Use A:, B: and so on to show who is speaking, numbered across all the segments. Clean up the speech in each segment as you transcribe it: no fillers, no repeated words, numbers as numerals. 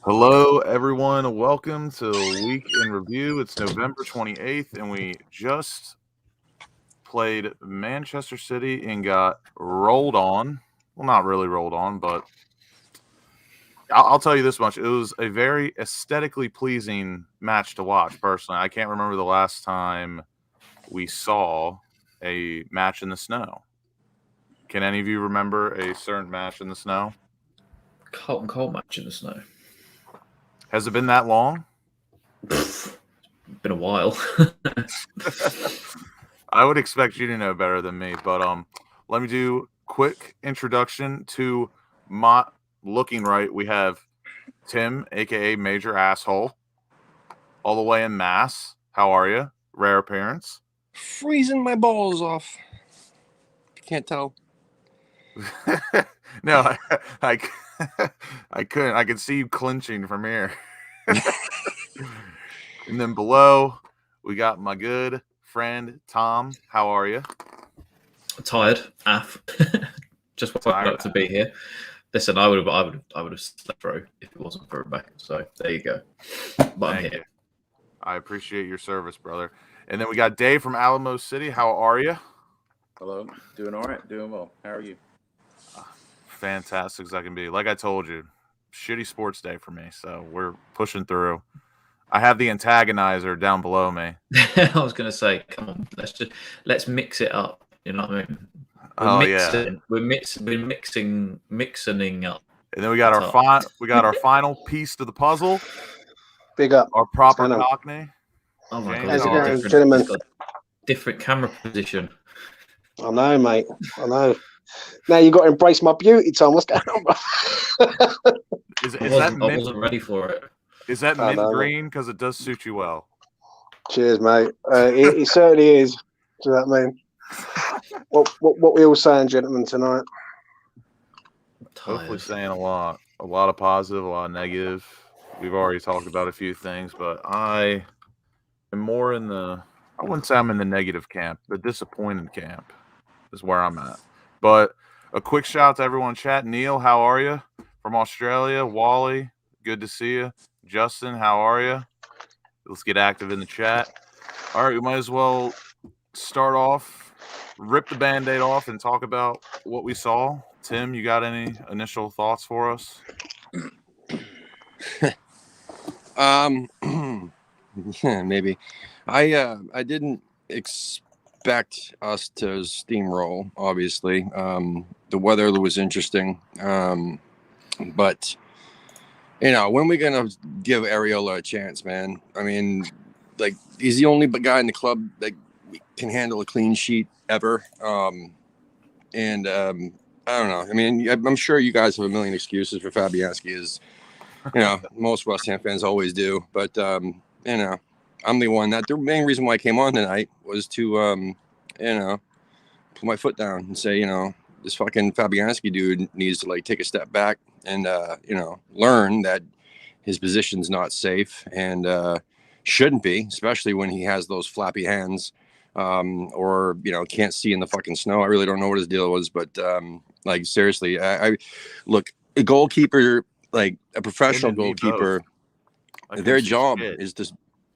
A: Hello, everyone. Welcome to Week in Review. It's November 28th, and we just played Manchester City and got rolled on. Well, not really rolled on, but I'll tell you this much. It was a very aesthetically pleasing match to watch, personally. I can't remember the last time we saw a match in the snow. Can any of you remember a certain match in the snow?
B: Carlton Cole match in the snow.
A: Has it been that long?
B: Been a while.
A: I would expect you to know better than me, but let me do quick introduction to my looking right. We have Tim, aka Major Asshole, all the way in Mass. How are you? Rare appearance.
C: Freezing my balls off. Can't tell.
A: No, I couldn't. I could see you clinching from here. And then below, we got my good friend Tom. How are you?
B: Tired, just woke up to be here. Listen, I would have slept through if it wasn't for Rebecca. So there you go. But I'm here.
A: I appreciate your service, brother. And then we got Dave from Alamo City. How are you?
D: Hello. Doing all right. Doing well. How are you?
A: Fantastic as I can be. Like I told you, shitty sports day for me. So we're pushing through. I have the antagonizer down below me.
B: I was going to say, come on, let's mix it up. You know what I mean? We're mixing up.
A: And then we got our final piece to the puzzle.
E: Big up.
A: Our proper Cockney.
B: Oh my God!
E: How's it going, gentlemen?
B: Different camera position.
E: I know, mate. I know. Now you got to embrace my beauty, Tom. What's going on, bro?
B: I wasn't ready for it.
A: Is that mint green? Because it does suit you well.
E: Cheers, mate. It certainly is. Do you know what I mean? What we all saying, gentlemen, tonight?
A: Hopefully saying a lot of positive, a lot of negative. We've already talked about a few things, but I am more in I wouldn't say I'm in the negative camp. The disappointed camp is where I'm at. But a quick shout out to everyone in chat. Neil, how are you? From Australia. Wally, good to see you. Justin, how are you? Let's get active in the chat. All right, we might as well start off, rip the Band-Aid off, and talk about what we saw. Tim, you got any initial thoughts for us?
C: Maybe. I didn't expect us to steamroll, obviously. The weather was interesting. But when we gonna give Ariola a chance, man? I mean, like, he's the only guy in the club that can handle a clean sheet ever. I don't know. I mean, I'm sure you guys have a million excuses for Fabianski, as most West Ham fans always do. But I'm the one that the main reason why I came on tonight was to put my foot down and say, this fucking Fabianski dude needs to take a step back and learn that his position's not safe and shouldn't be, especially when he has those flappy hands or can't see in the fucking snow. I really don't know what his deal was, but seriously, I look, a goalkeeper, like a professional goalkeeper, their job is to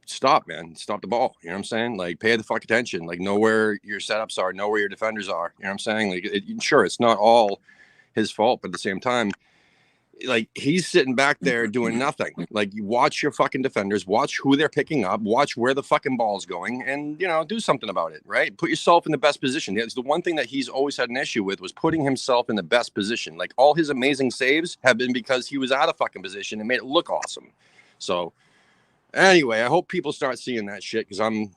C: stop the ball. You know what I'm saying? Like, pay the fuck attention. Like, know where your setups are, know where your defenders are. You know what I'm saying? Like, sure, it's not all his fault, but at the same time, like, he's sitting back there doing nothing. Like, you watch your fucking defenders, watch who they're picking up, watch where the fucking ball's going, and do something about it, right? Put yourself in the best position. It's the one thing that he's always had an issue with, was putting himself in the best position. Like, all his amazing saves have been because he was out of fucking position and made it look awesome. So anyway, I hope people start seeing that shit, because I'm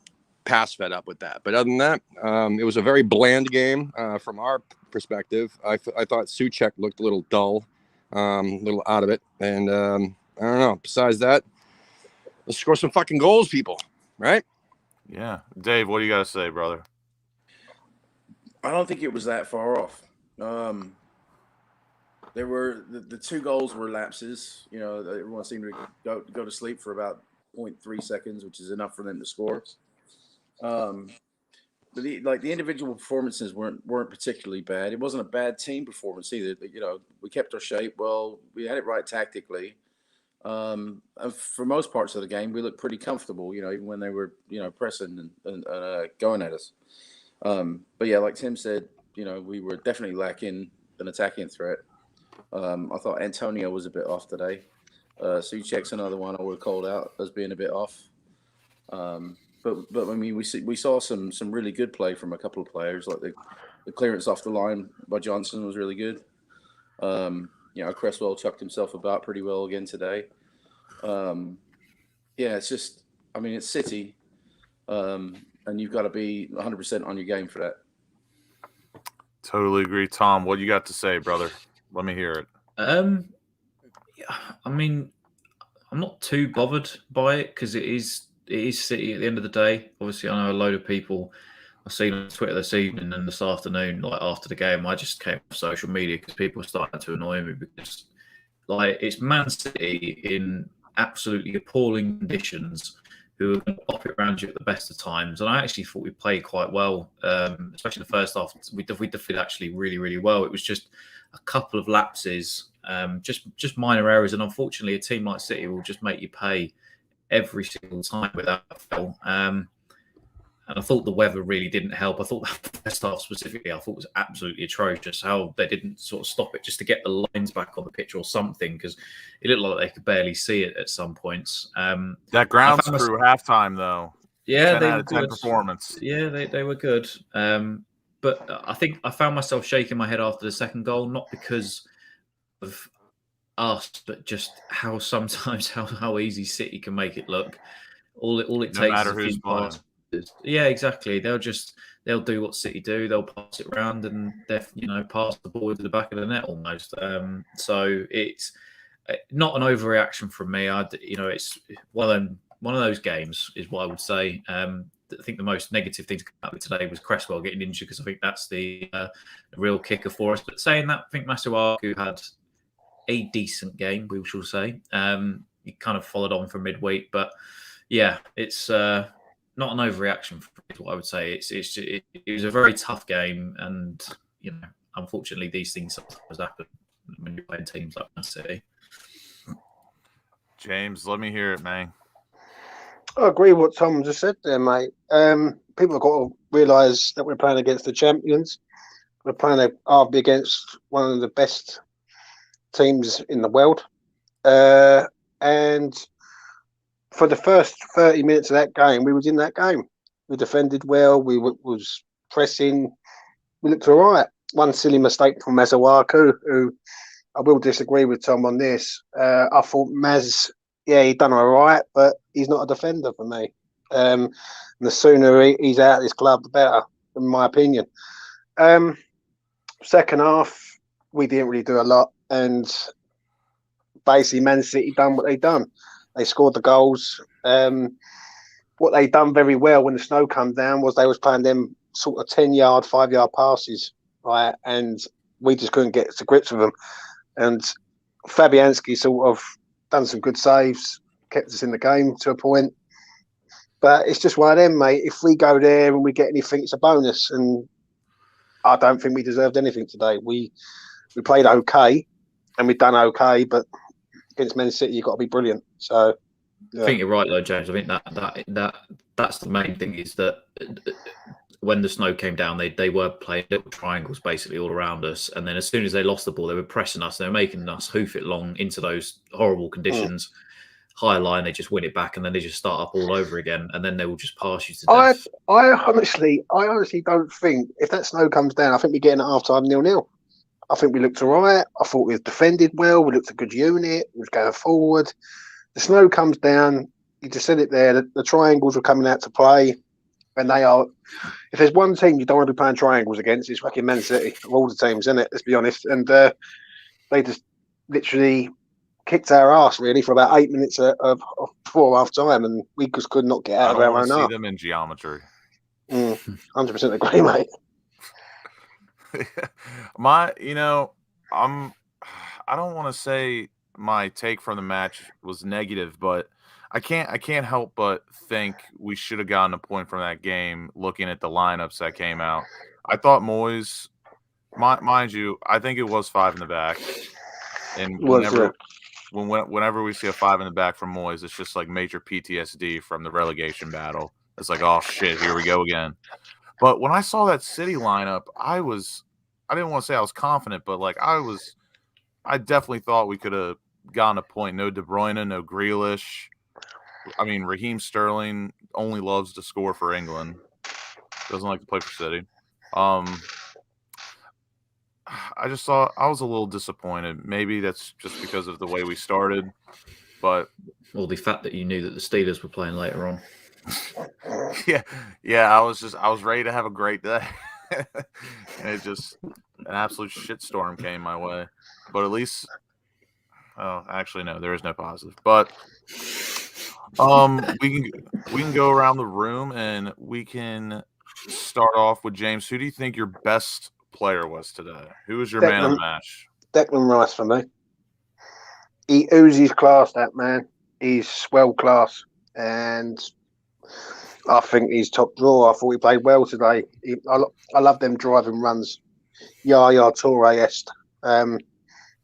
C: past fed up with that. But other than that, it was a very bland game from our perspective. I thought Souček looked a little dull. A little out of it, and I don't know. Besides that, let's score some fucking goals, people. Right?
A: Yeah, Dave, what do you got to say, brother?
D: I don't think it was that far off. There were the two goals were lapses. Everyone seemed to go to sleep for about 0.3 seconds, which is enough for them to score. the individual performances weren't particularly bad. It wasn't a bad team performance either. You know, we kept our shape well. We had it right tactically. And for most parts of the game, we looked pretty comfortable. You know, even when they were pressing and going at us. But yeah, like Tim said, you know, we were definitely lacking an attacking threat. I thought Antonio was a bit off today. Suchek's another one I would have called out as being a bit off. But I mean, we saw some really good play from a couple of players. Like the clearance off the line by Johnson was really good. You know, Cresswell chucked himself about pretty well again today. Yeah, it's just, I mean, it's City, and you've got to be 100% on your game for that.
A: Totally agree, Tom. What you got to say, brother? Let me hear it.
B: I mean, I'm not too bothered by it because it is City at the end of the day. Obviously, I know a load of people I've seen on Twitter this evening and this afternoon, like after the game, I just came off social media because people are starting to annoy me because, like, it's Man City in absolutely appalling conditions who are going to pop it around you at the best of times. And I actually thought we played quite well, especially the first half. We defended actually really, really well. It was just a couple of lapses, just minor errors. And unfortunately, a team like City will just make you pay every single time without fail. And I thought the weather really didn't help. I thought that first half specifically, I thought was absolutely atrocious how they didn't sort of stop it just to get the lines back on the pitch or something, because it looked like they could barely see it at some points.
A: That ground crew halftime, though.
B: Yeah,
A: 10 out of 10 performance.
B: Yeah, they were good. But I think I found myself shaking my head after the second goal, not because of us, but just how sometimes how easy City can make it look. All it takes is a few passes. Yeah, exactly. They'll do what City do. They'll pass it around and pass the ball into the back of the net almost. So it's not an overreaction from me. It's one of those games is what I would say. I think the most negative thing to come out of today was Cresswell getting injured because I think that's the real kicker for us. But saying that, I think Masuaku had a decent game, we shall say. He kind of followed on from midweek, but yeah, it's not an overreaction, is what I would say. It was a very tough game, and unfortunately, these things sometimes happen when you're playing teams like Man City.
A: James, let me hear it, man.
E: I agree with what Tom just said there, mate. People have got to realise that we're playing against the champions. We're playing against one of the best teams in the world, and for the first 30 minutes of that game, we was in that game. We defended well. We was pressing. We looked all right. One silly mistake from Masuaku, who I will disagree with Tom on this. I thought Maz, he done all right, but he's not a defender for me. And the sooner he's out of this club, the better, in my opinion. Second half, we didn't really do a lot. And basically, Man City done what they done. They scored the goals. What they done very well when the snow come down was they was playing them sort of 10-yard, 5-yard passes, right? And we just couldn't get to grips with them. And Fabianski sort of done some good saves, kept us in the game to a point. But it's just one of them, mate. If we go there and we get anything, it's a bonus. And I don't think we deserved anything today. We played okay, and we've done okay, but against Man City, you've got to be brilliant. So, yeah.
B: I think you're right, though, James. I think that's the main thing is that when the snow came down, they were playing little triangles basically all around us, and then as soon as they lost the ball, they were pressing us. They were making us hoof it long into those horrible conditions. High line, they just win it back, and then they just start up all over again, and then they will just pass you to death.
E: I honestly don't think if that snow comes down, I think we're getting at half time 0-0. I think we looked all right. I thought we defended well. We looked a good unit. We was going forward. The snow comes down. You just said it there. The triangles were coming out to play. And they are, if there's one team you don't want to be playing triangles against, it's fucking Man City of all the teams, isn't it? Let's be honest. And they just literally kicked our ass, really, for about 8 minutes before half time. And we just could not get out of our own half.
A: I don't see them in geometry.
E: 100% agree, mate.
A: I don't want to say my take from the match was negative, but I can't help but think we should have gotten a point from that game looking at the lineups that came out. I thought Moyes, mind you, I think it was 5 in the back. And
E: Was
A: whenever we see a 5 in the back from Moyes, it's just like major PTSD from the relegation battle. It's like, oh shit, here we go again. But when I saw that City lineup, I didn't want to say I was confident, but like I definitely thought we could have gotten a point. No De Bruyne, no Grealish. I mean, Raheem Sterling only loves to score for England. Doesn't like to play for City. I just thought I was a little disappointed. Maybe that's just because of the way we started, but
B: Or the fact that you knew that the Steelers were playing later on.
A: yeah, I was ready to have a great day. And it just an absolute shitstorm came my way. But at least actually no, there is no positive. But we can go around the room and we can start off with James. Who do you think your best player was today? Who was your man of the match?
E: Declan Rice for me. He oozes class, that man. He's swell class. And I think he's top draw. I thought he played well today. I love them driving runs. Yaya Toure-esque.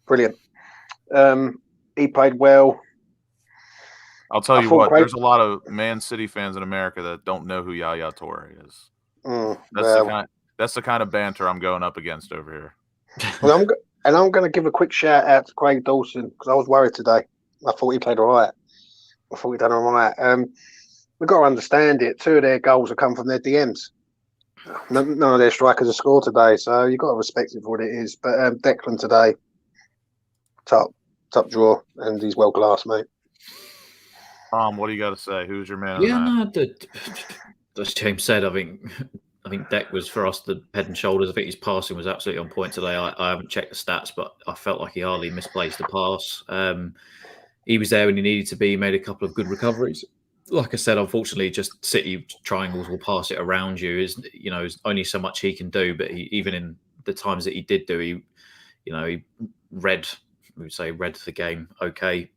E: Brilliant. He played well.
A: I'll tell you what, there's a lot of Man City fans in America that don't know who Yaya Toure is. That's the kind of banter I'm going up against over here.
E: Well, I'm going to give a quick shout out to Craig Dawson because I was worried today. I thought he played all right. I thought he done all right. We've got to understand it. 2 of their goals have come from their DMs. None of their strikers have scored today, so you've got to respect it for what it is. But Declan today, top draw, and he's well class, mate.
A: What do you got to say? Who's your man of the match?
B: As James said, I think Deck was for us the head and shoulders. I think his passing was absolutely on point today. I haven't checked the stats, but I felt like he hardly misplaced a pass. He was there when he needed to be. He made a couple of good recoveries. Like I said, unfortunately, just City triangles will pass it around you. Is only so much he can do. But even in the times that he did do, he read the game okay.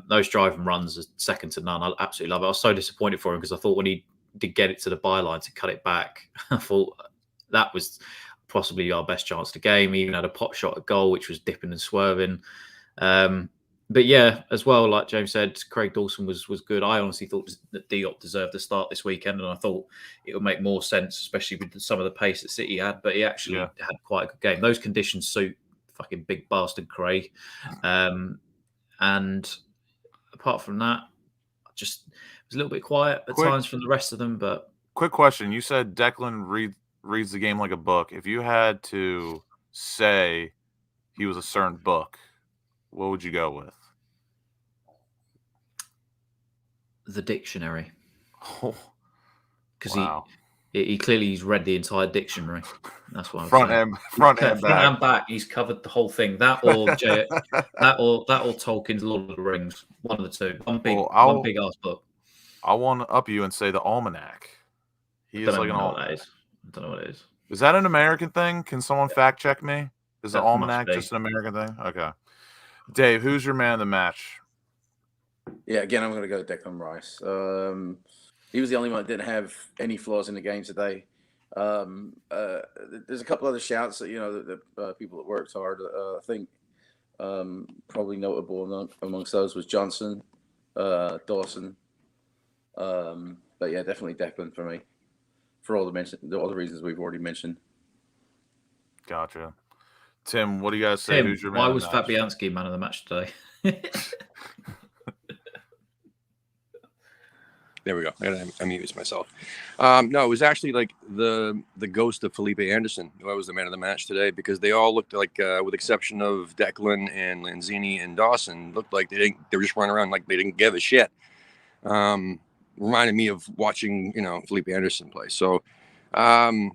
B: Those driving runs are second to none. I absolutely love it. I was so disappointed for him because I thought when he did get it to the byline to cut it back, I thought that was possibly our best chance of the game. He even had a pot shot at goal, which was dipping and swerving. But yeah, as well, like James said, Craig Dawson was good. I honestly thought that Diop deserved the start this weekend, and I thought it would make more sense, especially with some of the pace that City had. But he actually had quite a good game. Those conditions suit fucking big bastard Craig. And apart from that, it was a little bit quiet at times from the rest of them. But
A: quick question: you said Declan reads the game like a book. If you had to say he was a certain book, what would you go with?
B: The dictionary.
A: Oh,
B: because he clearly's read the entire dictionary. That's what I'm
A: saying. Front and
B: back. He's covered the whole thing. That or Tolkien's Lord of the Rings. One of the two. One big ass book.
A: I want to up you and say the Almanac. He is like an almanac.
B: I don't know what it is.
A: Is that an American thing? Can someone fact check me? Is the Almanac just an American thing? Okay. Dave, who's your man of the match?
D: Yeah, again, I'm going to go Declan Rice. He was the only one that didn't have any flaws in the game today. There's a couple other shouts that the people that worked hard. I think probably notable amongst those was Johnson, Dawson. But yeah, definitely Declan for me, for all the reasons we've already mentioned.
A: Gotcha. Tim, what do you guys say? Who's your man?
B: Why was Fabianski man of the match today?
C: There we go. I gotta unmute myself. No, it was actually like the ghost of Felipe Anderson who was the man of the match today, because they all looked like, with the exception of Declan and Lanzini and Dawson, looked like they were just running around like they didn't give a shit. Reminded me of watching Felipe Anderson play. So no,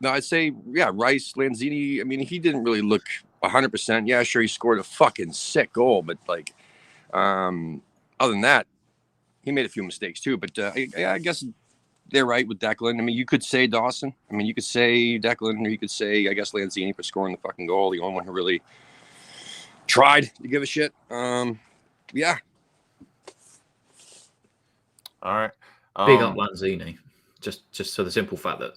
C: I'd say Rice, Lanzini. I mean, he didn't really look 100%. Yeah, sure, he scored a fucking sick goal, but like other than that, he made a few mistakes too, but I guess they're right with Declan. I mean, you could say Dawson. I mean, you could say Declan, or you could say, I guess, Lanzini for scoring the fucking goal. The only one who really tried to give a shit. Yeah.
A: All right.
B: Big up Lanzini, just for the simple fact that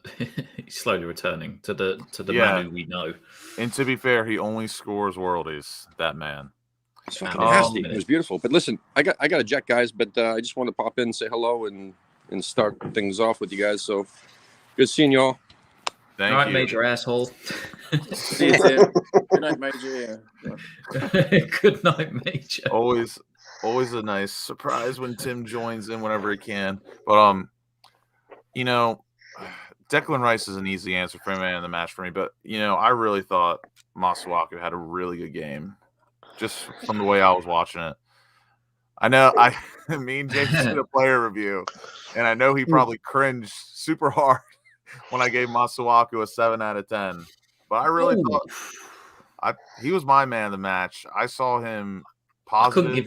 B: he's slowly returning to the man who we know.
A: And to be fair, he only scores worldies. That man.
C: It's fucking nasty. It was beautiful. But listen, I got a jet, guys. But I just want to pop in, say hello, and start things off with you guys. So good seeing y'all.
A: Thank
B: All right,
A: you.
B: Major asshole.
D: See you, Tim. Good night, Major. Yeah.
B: Good night, Major.
A: Always a nice surprise when Tim joins in whenever he can. But you know, Declan Rice is an easy answer for man in the match for me. But you know, I really thought Masuaku had a really good game, just from the way I was watching it. I know me and James did a player review, and I know he probably cringed super hard when I gave Masuaku a 7 out of 10. But I really thought he was my man of the match. I saw him positive,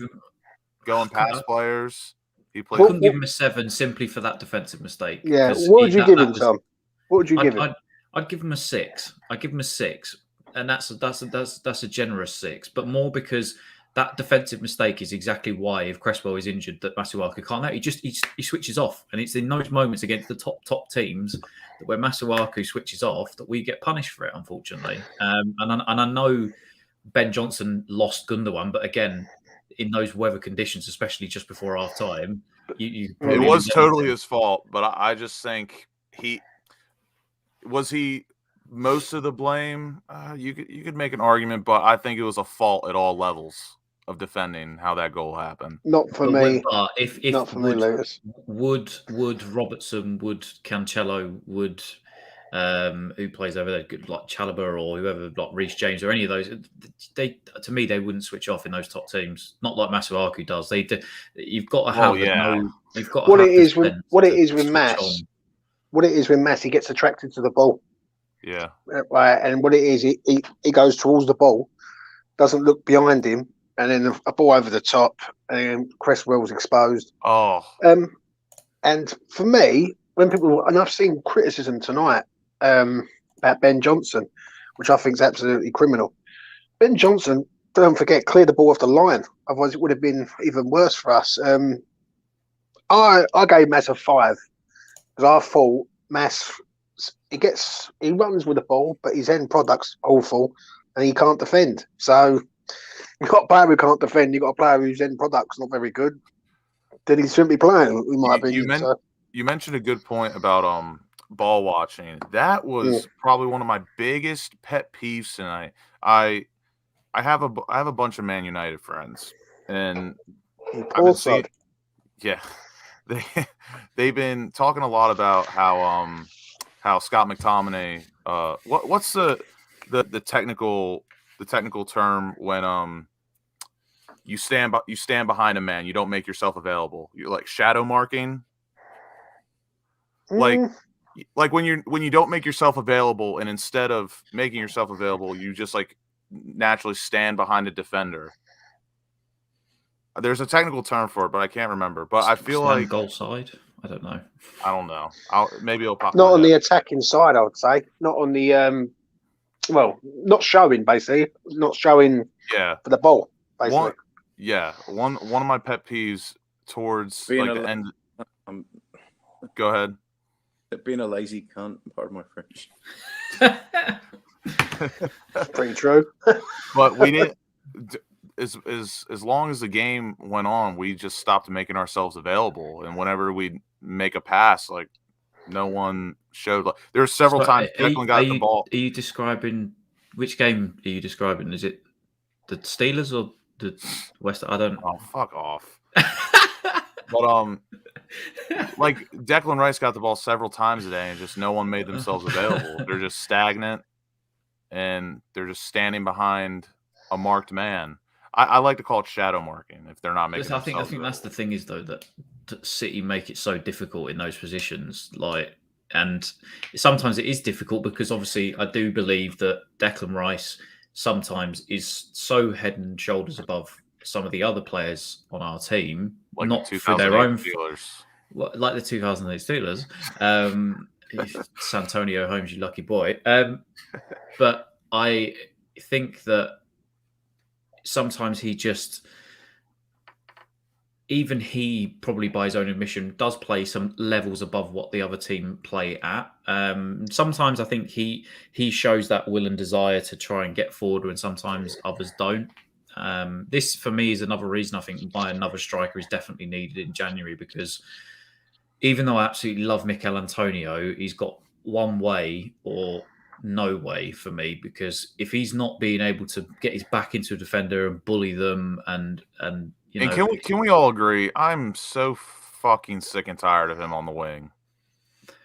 A: going past players. He played.
B: I couldn't give him a 7 simply for that defensive mistake.
E: Yeah, what would you give him, Tom? What would you give him?
B: I'd give him a 6. I'd give him a 6, and that's a generous 6, but more because that defensive mistake is exactly why, if Cresswell is injured, that Masuaku can't. He switches off, and it's in those moments against the top teams that where Masuaku switches off that we get punished for it, unfortunately. And I know Ben Johnson lost Gundogan, but again, in those weather conditions, especially just before half time, it
A: was totally his fault. But I just think he most of the blame. You could make an argument, but I think it was a fault at all levels of defending how that goal happened.
E: Not for me.
B: If
E: not for me, Lucas.
B: Would Robertson, would Cancelo, would who plays over there, like Chalobah or whoever, like Reece James or any of those, to me they wouldn't switch off in those top teams. Not like Masuaku does. You've got to have you've got
E: what it is with Mass. What it is with Mass, he gets attracted to the ball.
A: Yeah.
E: Right, and what it is, he goes towards the ball, doesn't look behind him, and then a ball over the top, and Cresswell's exposed.
A: Oh.
E: And for me, when people, and I've seen criticism tonight about Ben Johnson, which I think is absolutely criminal. Ben Johnson, don't forget, cleared the ball off the line. Otherwise, it would have been even worse for us. I gave Mass a 5 because I thought Mass, he runs with the ball, but his end product's awful, and he can't defend. So you've got a player who can't defend. You've got a player whose end product's not very good. Then he shouldn't be playing. In my opinion.
A: You mentioned a good point about ball watching. That was probably one of my biggest pet peeves tonight. I have a bunch of Man United friends, and they've been talking a lot about how Scott McTominay. What's the technical term when you stand behind a man, you don't make yourself available. You're like shadow marking. Like when you don't make yourself available, and instead of making yourself available, you just like naturally stand behind a defender. There's a technical term for it, but I can't remember. But I feel like
B: goal side. I don't know.
A: Maybe it'll pop.
E: Not on the attacking side, I would say. Not on the not showing, basically. Not showing.
A: Yeah.
E: For the ball, basically.
A: One of my pet peeves towards the end. Go ahead.
D: Being a lazy cunt, pardon my French.
E: Pretty true.
A: But we didn't. As long as the game went on, we just stopped making ourselves available. And whenever we make a pass, like no one showed. Like there were several times Declan got the ball.
B: Are you describing which game? Are you describing? Is it the Steelers or the West? I don't.
A: Oh, fuck off. But like Declan Rice got the ball several times today, and just no one made themselves available. They're just stagnant, and they're just standing behind a marked man. I like to call it shadow marking if they're not making.
B: I think that's the thing is though that City make it so difficult in those positions, and sometimes it is difficult because obviously I do believe that Declan Rice sometimes is so head and shoulders above some of the other players on our team,
A: like
B: not for their own
A: Steelers.
B: Like the 2008 Steelers. Santonio Holmes, you lucky boy. But I think that sometimes he just, even he probably by his own admission does play some levels above what the other team play at. Sometimes I think he shows that will and desire to try and get forward when sometimes others don't. This for me is another reason I think why another striker is definitely needed in January, because even though I absolutely love Mikel Antonio, he's got one way or no way for me, because if he's not being able to get his back into a defender and bully them and you know,
A: And can we all agree? I'm so fucking sick and tired of him on the wing,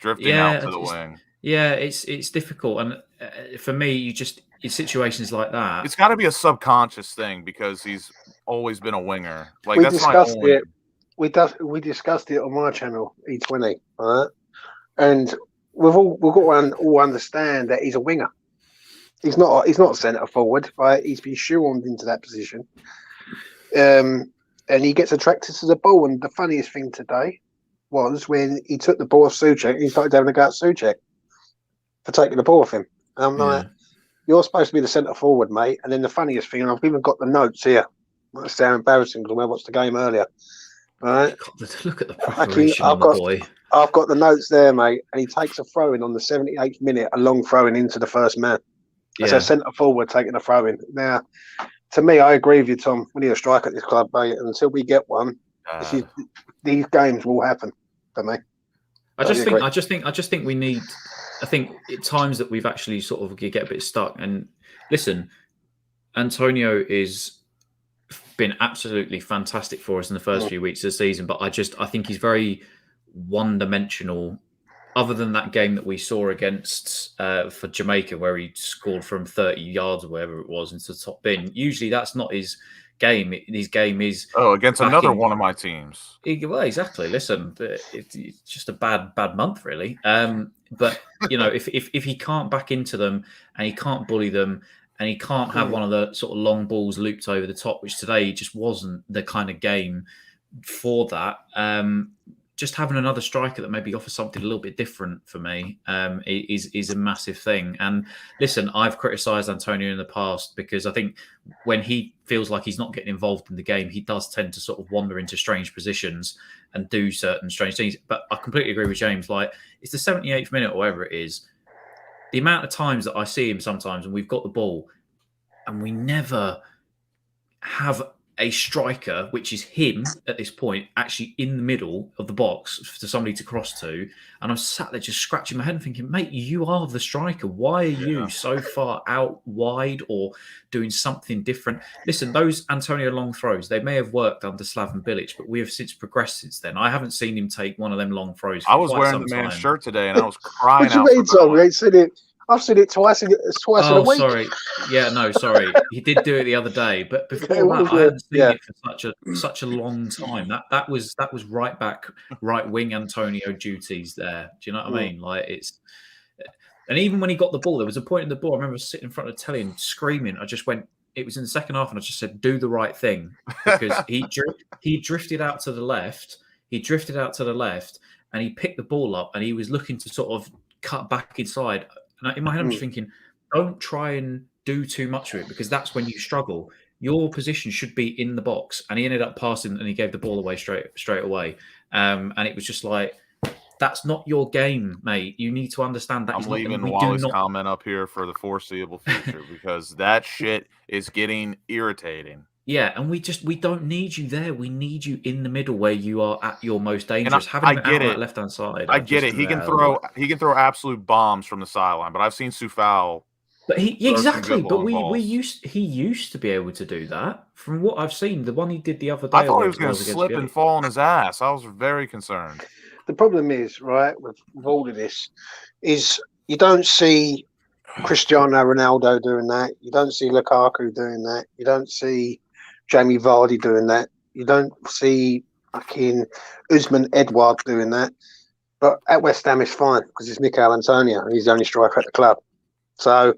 A: drifting out to the wing.
B: Yeah, it's difficult, and for me, you just in situations like that,
A: it's got to be a subconscious thing because he's always been a winger. Like
E: We
A: that's
E: discussed
A: my only.
E: it. We discussed it on my channel, E20, all right? And we've got to all understand that he's a winger. He's not a centre forward, right? He's been shoehorned into that position. And he gets attracted to the ball. And the funniest thing today was when he took the ball off Souček and he started having a go at Souček for taking the ball off him. And I'm like, you're supposed to be the centre forward, mate. And then the funniest thing, and I've even got the notes here. That's so embarrassing because I watched the game earlier. Right?
B: Look at the preparation on the boy.
E: I've got the notes there, mate. And he takes a throw in on the 78th minute, a long throw in into the first man. As a centre forward taking a throw in. Now, to me, I agree with you, Tom. We need a striker at this club, mate. And until we get one, these games will happen for me.
B: I just think we need. I think at times that we've actually sort of get a bit stuck. And listen, Antonio is been absolutely fantastic for us in the first few weeks of the season, but I think he's very one-dimensional. Other than that game that we saw against for Jamaica, where he scored from 30 yards or whatever it was into the top bin, usually that's not his game. His game is
A: against another one of my teams.
B: Well, exactly. Listen, it's just a bad month, really. But you know, if he can't back into them and he can't bully them and he can't have one of the sort of long balls looped over the top, which today just wasn't the kind of game for that. Just having another striker that maybe offers something a little bit different for me is a massive thing. And listen, I've criticised Antonio in the past because I think when he feels like he's not getting involved in the game, he does tend to sort of wander into strange positions and do certain strange things. But I completely agree with James. Like, it's the 78th minute or whatever it is. The amount of times that I see him sometimes and we've got the ball and we never have a striker, which is him at this point, actually in the middle of the box for somebody to cross to. And I'm sat there just scratching my head and thinking, mate, you are the striker. Why are you so far out wide or doing something different? Listen, those Antonio long throws, they may have worked under Slaven Bilic, but we have since progressed since then. I haven't seen him take one of them long throws.
A: I was wearing the man's shirt today and I was crying out.
E: What you mean, Tom? I've seen it twice in a week.
B: Sorry. Yeah, no, sorry. He did do it the other day, but before that, I hadn't seen it for such a long time. That was right back, right wing Antonio duties there. Do you know what I mean? Like and even when he got the ball, there was a point in the ball. I remember sitting in front of the telly and screaming. I just went. It was in the second half, and I just said, "Do the right thing," because he drifted out to the left. And he picked the ball up, and he was looking to sort of cut back inside. And in my head, I'm just thinking, don't try and do too much of it because that's when you struggle. Your position should be in the box. And he ended up passing and he gave the ball away straight away. And it was just like, that's not your game, mate. You need to understand that.
A: I'm leaving Wally's comment up here for the foreseeable future because that shit is getting irritating.
B: Yeah, and we don't need you there. We need you in the middle where you are at your most dangerous. Having him out on that left-hand side.
A: I get it. He can throw absolute bombs from the sideline, but I've seen Soufal.
B: But he used to be able to do that. From what I've seen, the one he did the other day.
A: I thought he was going to slip and fall on his ass. I was very concerned.
E: The problem is, right, with all of this, is you don't see Cristiano Ronaldo doing that. You don't see Lukaku doing that. You don't see Jamie Vardy doing that. You don't see fucking Usman Edouard doing that. But at West Ham, it's fine because it's Mikel Antonio and he's the only striker at the club. So,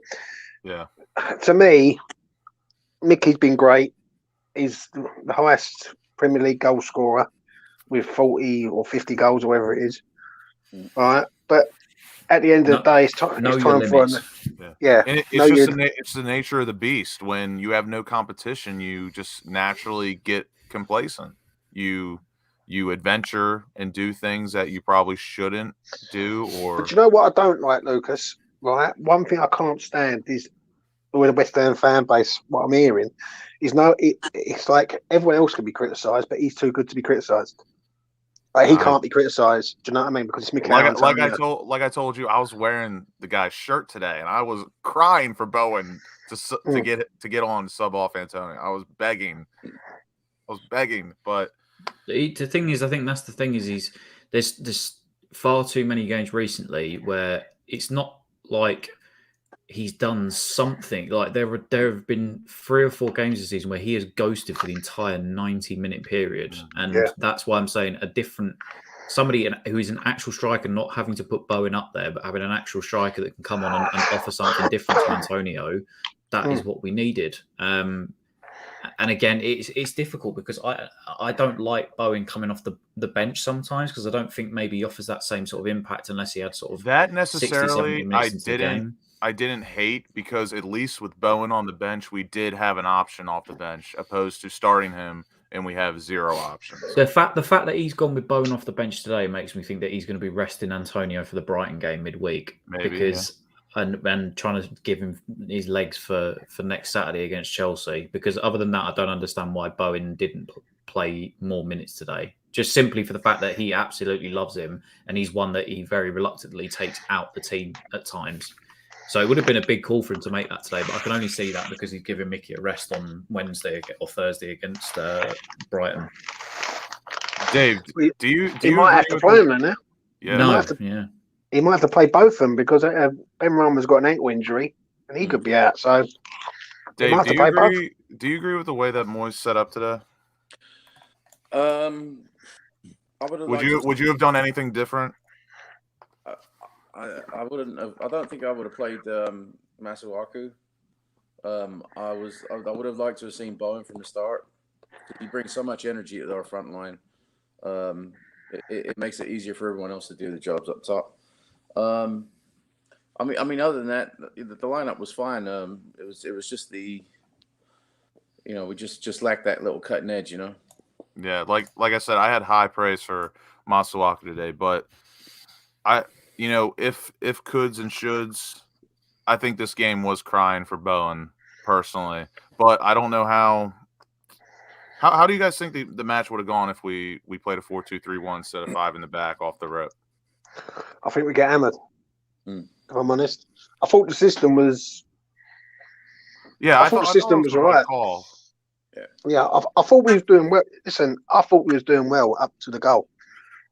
A: yeah,
E: to me, Mickey's been great. He's the highest Premier League goal scorer with 40 or 50 goals or whatever it is. All right. But at the end of the day, it's time.
B: Know
E: It's
B: your
E: time for
B: limits.
E: yeah.
A: And
E: know
A: it's just
E: your-
A: it's the nature of the beast. When you have no competition, you just naturally get complacent. You adventure and do things that you probably shouldn't do. Or
E: But you know what I don't like, Lucas? Right, one thing I can't stand is with the West Ham fan base. What I'm hearing is it's like everyone else can be criticised, but he's too good to be criticised. Like he can't be criticised. Do you know what I mean? Because it's Mikel Antonio.
A: like I told you, I was wearing the guy's shirt today, and I was crying for Bowen to get on sub off Antonio. I was begging, but
B: the thing is, I think that's the thing is there's far too many games recently where it's not like he's done something. Like there have been 3 or 4 games this season where he has ghosted for the entire 90-minute period, and that's why I'm saying somebody who is an actual striker, not having to put Bowen up there, but having an actual striker that can come on and offer something different to Antonio. That is what we needed. And again, it's difficult because I don't like Bowen coming off the bench sometimes because I don't think maybe he offers that same sort of impact unless he had sort of
A: that necessarily
B: 60, 70 minutes into the game.
A: I didn't hate because at least with Bowen on the bench, we did have an option off the bench opposed to starting him and we have 0 options.
B: The fact that he's gone with Bowen off the bench today makes me think that he's going to be resting Antonio for the Brighton game midweek.
A: Maybe,
B: because and trying to give him his legs for next Saturday against Chelsea. Because other than that, I don't understand why Bowen didn't play more minutes today. Just simply for the fact that he absolutely loves him and he's one that he very reluctantly takes out the team at times. So it would have been a big call for him to make that today, but I can only see that because he's giving Mickey a rest on Wednesday or Thursday against Brighton.
A: Dave, do you
E: might have to play him now?
A: Yeah.
B: No,
E: he might have to play both of them because Ben Rama's got an ankle injury and he could be out. So,
A: Dave, do you agree with the way that Moyes set up today? Would you have done anything different?
D: I wouldn't have. I don't think I would have played Masuaku. I would have liked to have seen Bowen from the start. He brings so much energy to our front line. It makes it easier for everyone else to do the jobs up top. I mean, other than that, the lineup was fine. It was just we just lacked that little cutting edge,
A: Yeah, like I said, I had high praise for Masuaku today, but if coulds and shoulds, I think this game was crying for Bowen personally. But I don't know how do you guys think the match would have gone if we played a 4-2-3-1 instead of 5 in the back off the rip?
E: I think we get hammered. If I'm honest, I thought the system was.
A: Yeah,
E: I thought the system was all right.
A: Call.
E: Yeah, I thought we was doing well. Listen, I thought we was doing well up to the goal.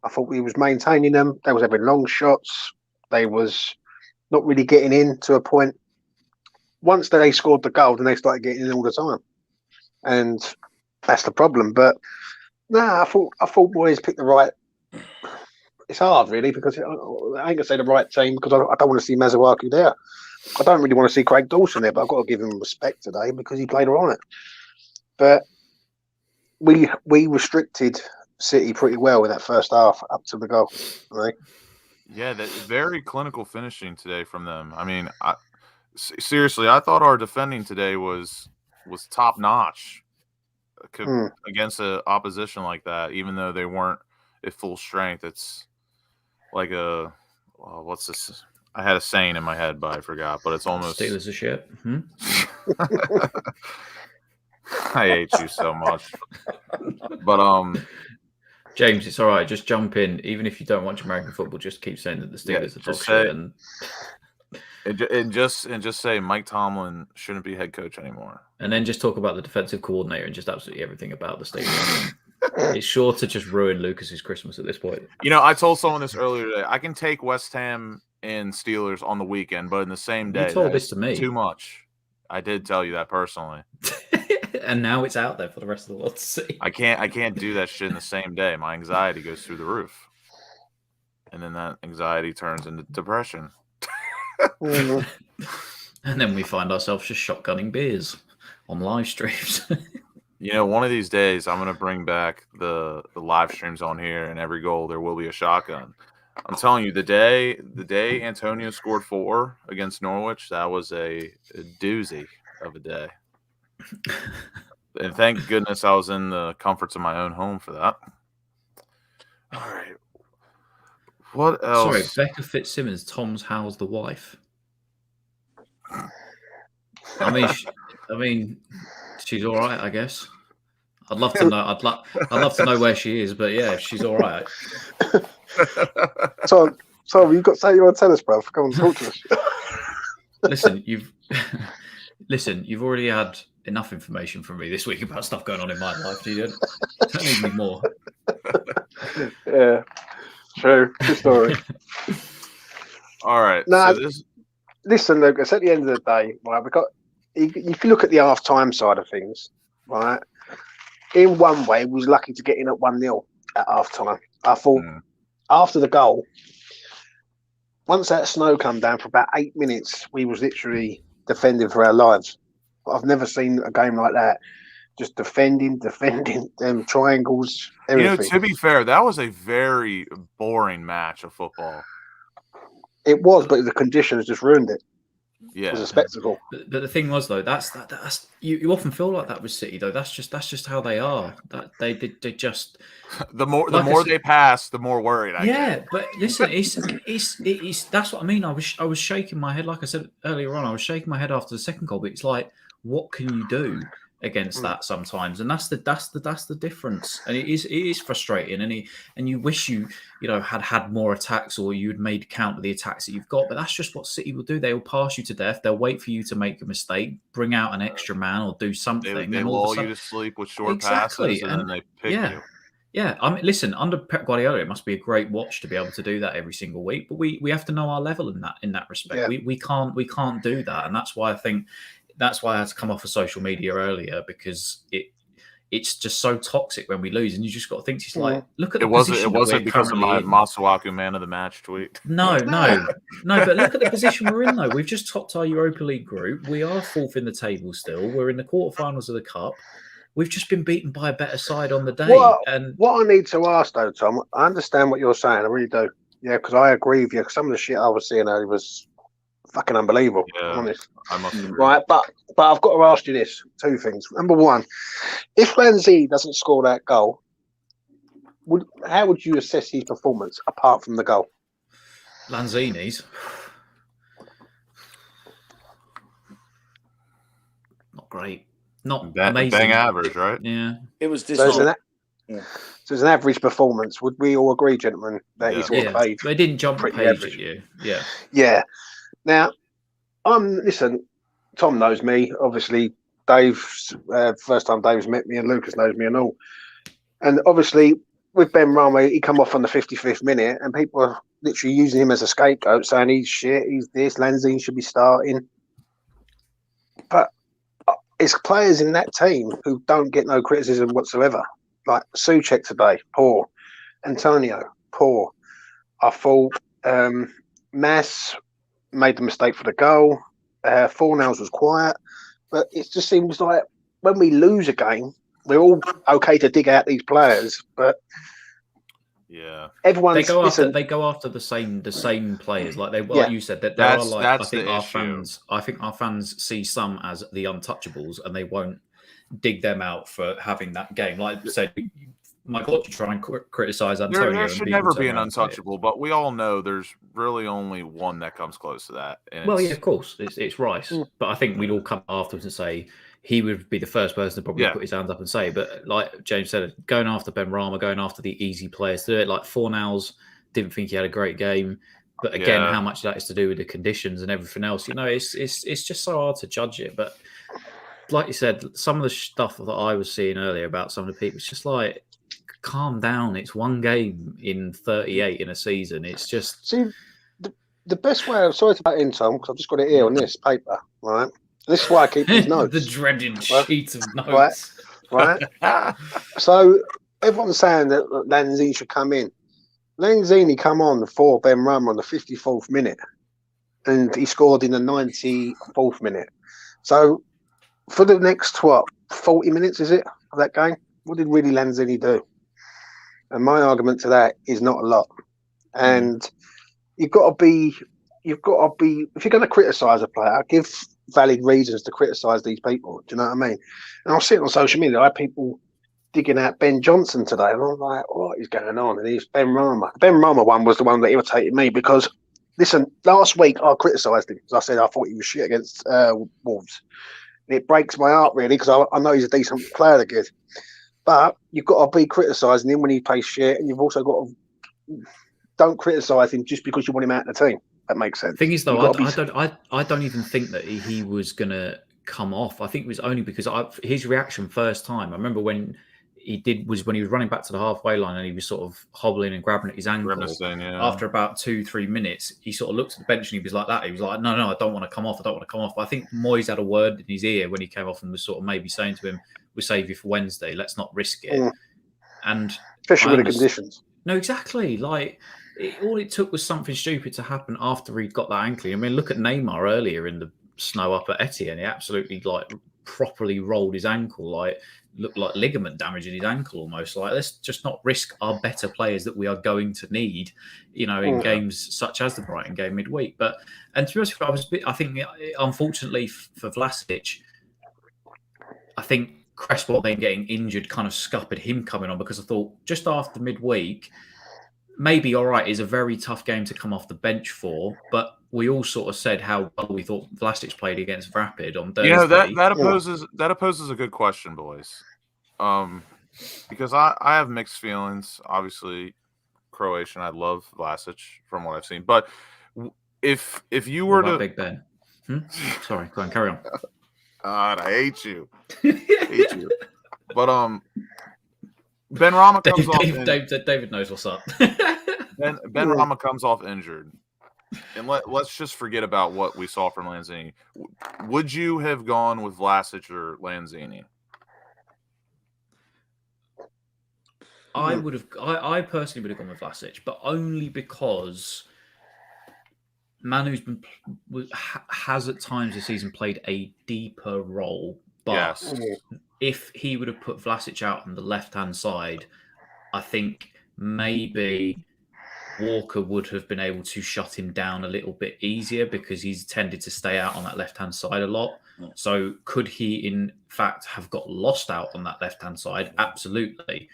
E: I thought we was maintaining them. They was having long shots. They was not really getting in to a point. Once they scored the goal, then they started getting in all the time, and that's the problem. But I thought boys picked the right. It's hard, really, because I ain't gonna say the right team because I don't want to see Masuaku there. I don't really want to see Craig Dawson there, but I've got to give him respect today because he played on it. But we restricted City pretty well in that first half up to the goal. Right?
A: Yeah, that very clinical finishing today from them. I mean, seriously, I thought our defending today was top notch against an opposition like that, even though they weren't at full strength. It's like what's this? I had a saying in my head, but I forgot. But it's almost
B: Steelers are shit.
A: I hate you so much. But
B: James, it's all right. Just jump in. Even if you don't watch American football, just keep saying that the Steelers are dog shit.
A: And just say Mike Tomlin shouldn't be head coach anymore.
B: And then just talk about the defensive coordinator and just absolutely everything about the Steelers. It's sure to just ruin Lucas's Christmas at this point.
A: I told someone this earlier today. I can take West Ham and Steelers on the weekend, but in the same day,
B: you told this to me.
A: Too much. I did tell you that personally.
B: And now it's out there for the rest of the world to see.
A: I can't do that shit in the same day. My anxiety goes through the roof. And then that anxiety turns into depression.
B: And then we find ourselves just shotgunning beers on live streams.
A: One of these days I'm going to bring back the live streams on here, and every goal there will be a shotgun. I'm telling you, the day Antonio scored 4 against Norwich, that was a doozy of a day. And thank goodness I was in the comforts of my own home for that. All right. What else?
B: Sorry, Becca Fitzsimmons, Tom's How's the wife. I mean, she's all right, I guess. I'd love to know. I'd love to know where she is, but yeah, she's all right.
E: So you've got something you want to tell us, bro? Come on, talk to us.
B: Listen, you've already had enough information from me this week about stuff going on in my life. You don't need me more.
E: Yeah, true. Good story.
A: All right.
E: No,
A: So
E: listen, Lucas. At the end of the day, right, if you look at the half-time side of things, right, in one way, we was lucky to get in at 1-0 at half-time. I thought after the goal, once that snow come down for about 8 minutes, we was literally defending for our lives. I've never seen a game like that. Just defending, them triangles, everything.
A: to be fair, that was a very boring match of football.
E: It was, but the conditions just ruined it.
A: Yeah,
E: it was a spectacle.
B: But the thing was, though, that's you often feel like that with City, though. That's just how they are. That they just
A: the more they pass, the more worried I get.
B: Yeah, but listen, it's that's what I mean. I was shaking my head, like I said earlier on. I was shaking my head after the second goal, but it's like, what can you do against that sometimes? And that's the difference. And it is frustrating. And you wish you had more attacks, or you'd made counter the attacks that you've got. But that's just what City will do. They will pass you to death. They'll wait for you to make a mistake, bring out an extra man, or do something.
A: They lull you to sleep with short passes, and then they pick you.
B: Yeah, I mean, listen, under Pep Guardiola, it must be a great watch to be able to do that every single week. But we have to know our level in that respect. Yeah. We can't do that, and that's why I had to come off of social media earlier, because it's just so toxic when we lose, and you just got to think, it's like, look at the position.
A: It wasn't because of my Masuaku man of the match tweet.
B: No, but look at the position we're in, though. We've just topped our Europa League group. We are fourth in the table still. We're in the quarterfinals of the Cup. We've just been beaten by a better side on the day.
E: What I need to ask, though, Tom, I understand what you're saying. I really do. Yeah, because I agree with you. Some of the shit I was seeing earlier was fucking unbelievable.
A: Yeah,
E: honest.
A: I must agree.
E: Right, but I've got to ask you this: 2 things. Number one, if Lanzini doesn't score that goal, how would you assess his performance apart from the goal?
B: Lanzini's not great. Not amazing.
A: Bang average, right?
B: Yeah.
D: It was this.
E: So it's an average performance. Would we all agree, gentlemen, that he's all paid?
B: They didn't jump the page average at you. Yeah.
E: Yeah. Now, listen, Tom knows me. Obviously, Dave's first time Dave's met me, and Lucas knows me and all. And obviously, with Ben Rama, he come off on the 55th minute, and people are literally using him as a scapegoat, saying he's shit, he's this, Lanzini should be starting. But it's players in that team who don't get no criticism whatsoever. Like Souček today, poor. Antonio, poor. I thought Mas made the mistake for the goal. Fornals was quiet. But it just seems like when we lose a game, we're all okay to dig out these players. But
A: yeah,
E: everyone
B: they go after the same players. like you said, that there are like, I think our fans see some as the untouchables, and they won't dig them out for having that game. Like I said, my God, you try and criticize Antonio.
A: There should never be an untouchable, but we all know there's really only one that comes close to that. And
B: yeah, of course, it's Rice. But I think we'd all come afterwards and say he would be the first person to probably put his hands up and say. But like James said, going after Ben Rama, going after the easy players to do it. Like Fornals, didn't think he had a great game. But again, how much of that is to do with the conditions and everything else? It's just so hard to judge it. But like you said, some of the stuff that I was seeing earlier about some of the people, it's just like, calm down. It's one game in 38 in a season. It's just...
E: See, the best way... I'm sorry to butt in, Tom, because I've just got it here on this paper, right? This is why I keep these notes.
B: The dreaded sheet of notes.
E: Right? So, everyone's saying that Lanzini should come in. Lanzini come on for Ben Rama on the 54th minute, and he scored in the 94th minute. So, for the next, 40 minutes, is it, of that game? What did really Lanzini do? And my argument to that is not a lot. and you've got to be. If you're going to criticise a player, give valid reasons to criticise these people. Do you know what I mean? And I was sitting on social media, I had people digging out Ben Johnson today, and I'm like, what is going on? And he's Ben Rama. The Ben Rama one was the one that irritated me because, listen, last week I criticised him because I said I thought he was shit against Wolves. And it breaks my heart, really, because I know he's a decent player again. But you've got to be criticising him when he plays shit, and you've also got to don't criticise him just because you want him out of the team. That makes sense.
B: Thing is, though, I don't even think that he was gonna come off. I think it was only because his reaction first time. I remember when he was running back to the halfway line and he was sort of hobbling and grabbing at his ankle. After about 2-3 minutes, he sort of looked at the bench and he was like that. He was like, "No, I don't want to come off. I don't want to come off." But I think Moyes had a word in his ear when he came off and was sort of maybe saying to him, "We'll save you for Wednesday. Let's not risk it." And
E: especially with the conditions.
B: No, exactly. Like. All it took was something stupid to happen after he'd got that ankle. I mean, look at Neymar earlier in the snow up at Etienne. He absolutely properly rolled his ankle, looked like ligament damage in his ankle almost. Let's just not risk our better players that we are going to need, in games such as the Brighton game midweek. And to be honest, I think unfortunately for Vlasic, I think Cresswell then getting injured kind of scuppered him coming on, because I thought just after midweek, maybe all right, is a very tough game to come off the bench for, but we all sort of said how well we thought Vlasic played against Rapid on Thursday.
A: That opposes a good question, boys. Because I have mixed feelings. Obviously, Croatian, I love Vlasic from what I've seen, but if you were to
B: Big Ben, sorry, go on, carry on.
A: God, I hate you. But Ben Rama comes off.
B: David knows what's up.
A: Ben Rama comes off injured, and let's just forget about what we saw from Lanzini. Would you have gone with Vlasic or Lanzini?
B: I would have. I personally would have gone with Vlasic, but only because Manu's has at times this season played a deeper role. But if he would have put Vlasic out on the left-hand side, I think maybe Walker would have been able to shut him down a little bit easier because he's tended to stay out on that left-hand side a lot. So could he, in fact, have got lost out on that left-hand side? Absolutely.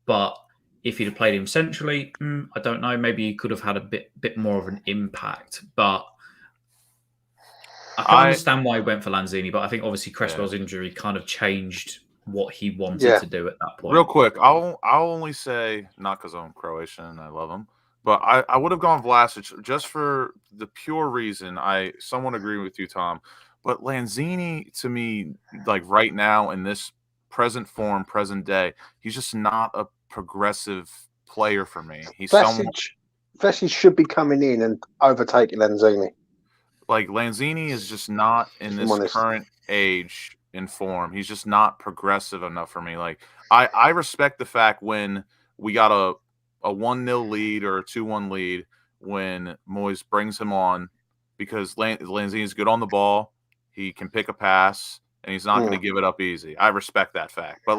B: But if he'd have played him centrally, I don't know. Maybe he could have had a bit more of an impact. But I can understand why he went for Lanzini, but I think obviously Cresswell's injury kind of changed what he wanted to do at that point.
A: Real quick, I'll only say, not because I'm Croatian and I love him, but I would have gone Vlasic just for the pure reason. I somewhat agree with you, Tom. But Lanzini, to me, right now in this present form, present day, he's just not a progressive player for me.
E: Vlasic should be coming in and overtaking Lanzini.
A: Lanzini is just not in this current age in form. He's just not progressive enough for me. I respect the fact when we got a 1-0 lead or a 2-1 lead when Moyes brings him on, because Lanzini is good on the ball. He can pick a pass, and he's not going to give it up easy. I respect that fact. But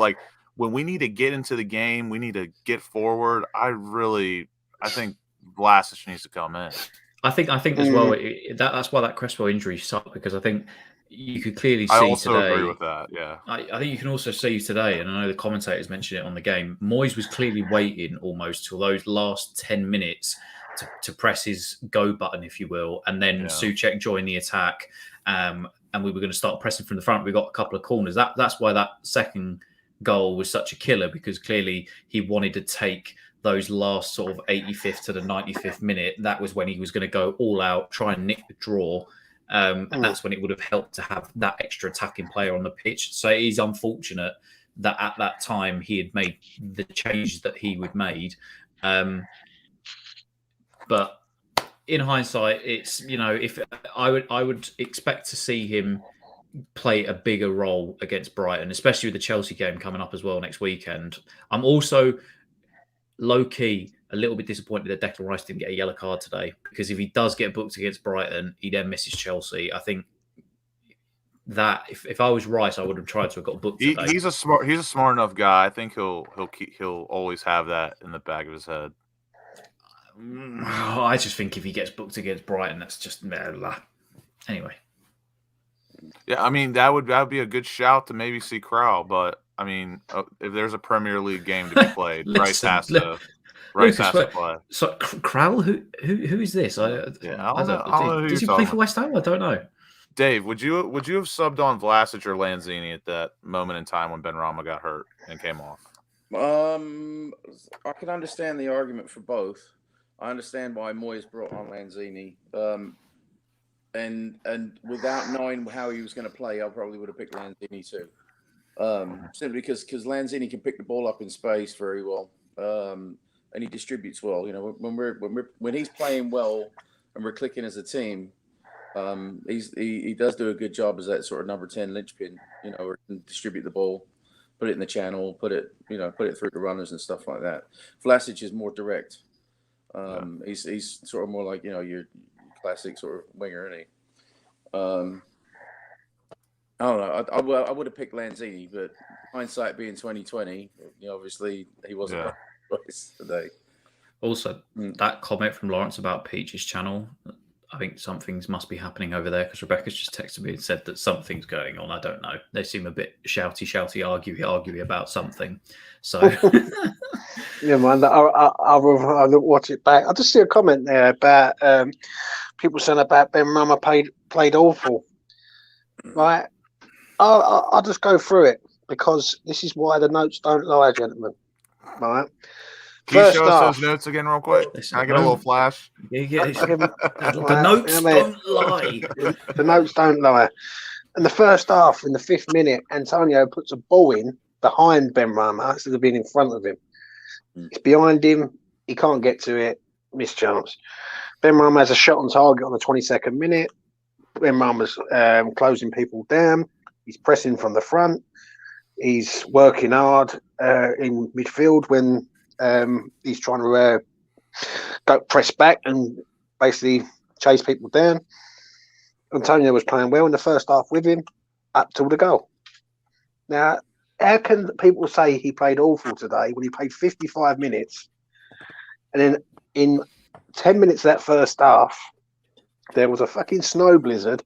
A: when we need to get into the game, we need to get forward. I think Vlasic needs to come in.
B: I think as well that's why that Cresswell injury sucked, because I think you could clearly see today. I
A: also agree with that. Yeah,
B: I think you can also see today, and I know the commentators mentioned it on the game. Moyes was clearly waiting almost till those last 10 minutes to press his go button, if you will, and then Souček joined the attack, and we were going to start pressing from the front. We got a couple of corners. That's why that second goal was such a killer, because clearly he wanted to take those last sort of 85th to the 95th minute. That was when he was going to go all out, try and nick the draw. And that's when it would have helped to have that extra attacking player on the pitch. So it is unfortunate that at that time he had made the changes that he would made. But in hindsight, it's, if I would expect to see him play a bigger role against Brighton, especially with the Chelsea game coming up as well next weekend. I'm also low-key a little bit disappointed that Declan Rice didn't get a yellow card today, because if he does get booked against Brighton, he then misses Chelsea. I think that if I was Rice, I would have tried to have got booked today.
A: He's a smart enough guy. I think he'll always have that in the back of his head.
B: I just think if he gets booked against Brighton, that's just anyway.
A: Yeah, I mean that would be a good shout to maybe see Crowell, but I mean if there's a Premier League game to be played, Rice has to play.
B: So Crowell, who is this? I don't know. Does he play for West Ham? I don't know.
A: Dave, would you have subbed on Vlasic or Lanzini at that moment in time when Benrahma got hurt and came off?
D: I can understand the argument for both. I understand why Moyes brought on Lanzini. And without knowing how he was going to play, I probably would have picked Lanzini too. Simply because Lanzini can pick the ball up in space very well, and he distributes well. You know, when he's playing well and we're clicking as a team, he does do a good job as that sort of number 10 linchpin. You know, or can distribute the ball, put it in the channel, put it through the runners and stuff like that. Vlasic is more direct. He's sort of more like your classic sort of winger, isn't he? I don't know. I would have picked Lanzini, but hindsight being 2020, obviously he wasn't right choice today.
B: Also, that comment from Lawrence about Peach's channel, I think something must be happening over there because Rebecca's just texted me and said that something's going on. I don't know. They seem a bit shouty, arguey about something. So,
E: yeah, man. I'll watch it back. I just see a comment there about people saying about Benrahma played awful. Right? I'll just go through it because this is why the notes don't lie, gentlemen. Right?
A: Can you show us those notes again real quick? Can I get a little flash?
B: The notes don't lie.
E: The notes don't lie. In the first half, in the 5th minute, Antonio puts a ball in behind Benrahma instead of being in front of him. It's behind him. He can't get to it. Missed chance. Benrahma has a shot on target on the 22nd minute. Benrahma's closing people down. He's pressing from the front. He's working hard in midfield when he's trying to go press back and basically chase people down. Antonio was playing well in the first half with him up till the goal. Now, how can people say he played awful today when he played 55 minutes and then in 10 minutes of that first half, there was a fucking snow blizzard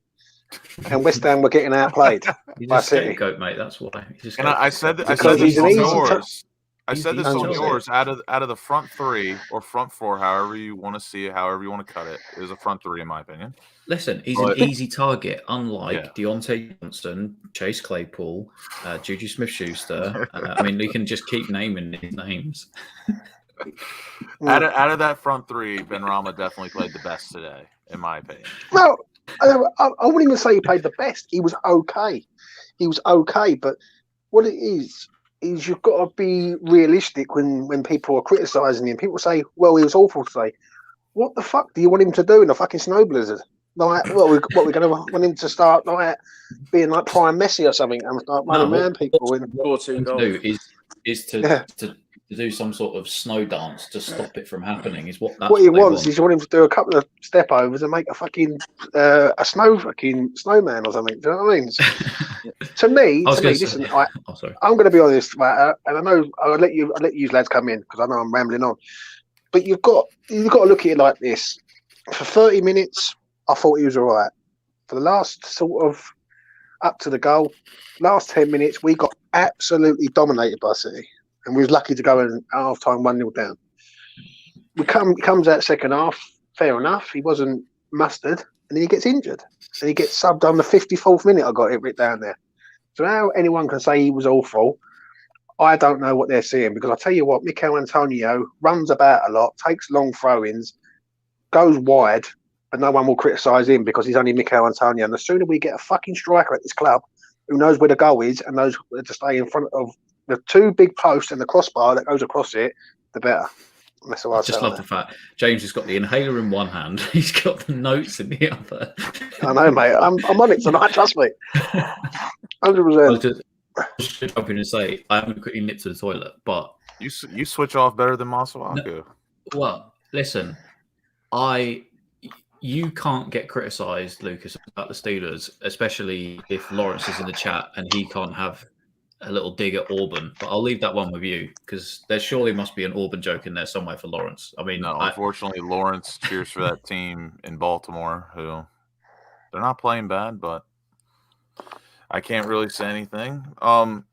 E: and West Ham were getting outplayed by City.
B: Scapegoat, mate. That's why.
A: And I said this on yours. I said this on yours. Out of the front 3 or front 4, however you want to see it, however you want to cut it, is a front 3 in my opinion.
B: Listen, he's an easy target, unlike Deontay Johnson, Chase Claypool, Juju Smith-Schuster. I mean, you can just keep naming his names.
A: Out of that front 3, Benrahma definitely played the best today, in my opinion.
E: Well, I wouldn't even say he played the best. He was okay. But what it is you've got to be realistic when people are criticising him. People say, well, he was awful today. What the fuck do you want him to do in a fucking snow blizzard? Like, we're going to want him to start like being like prime Messi or something and start running around people.
B: What to do is to do some sort of snow dance to stop it from happening. Is what
E: he wants. Is you want him to do a couple of step overs and make a fucking a snowman or something. Do you know what I mean? To me, listen, I'm going to be honest, right, and I know I'll let you lads come in because I know I'm rambling on. But you've got to look at it like this. For 30 minutes, I thought he was all right. For the last sort of up to the goal, last 10 minutes, we got absolutely dominated by City. And we was lucky to go in half time 1-0 down. Comes out second half, fair enough. He wasn't mustered, and then he gets injured. And he gets subbed on the 54th minute. I got it written down there. So how anyone can say he was awful, I don't know what they're seeing. Because I tell you what, Mikel Antonio runs about a lot, takes long throw-ins, goes wide, but no one will criticise him because he's only Mikel Antonio. And the sooner we get a fucking striker at this club who knows where the goal is and knows where to stay in front of the 2 big posts and the crossbar that goes across it, the better. That's what I
B: just love the fact James has got the inhaler in one hand, he's got the notes in the other.
E: I know, mate. I'm on it tonight. Trust me. 100%.
B: Just jump in and say I haven't quickly nipped to the toilet, but
A: you switch off better than Masuaku.
B: No, well, listen, you can't get criticised, Lucas, about the Steelers, especially if Lawrence is in the chat and he can't have a little dig at Auburn, but I'll leave that one with you because there surely must be an Auburn joke in there somewhere for Lawrence. I mean,
A: No, unfortunately, Lawrence cheers for that team in Baltimore who they're not playing bad, but I can't really say anything. One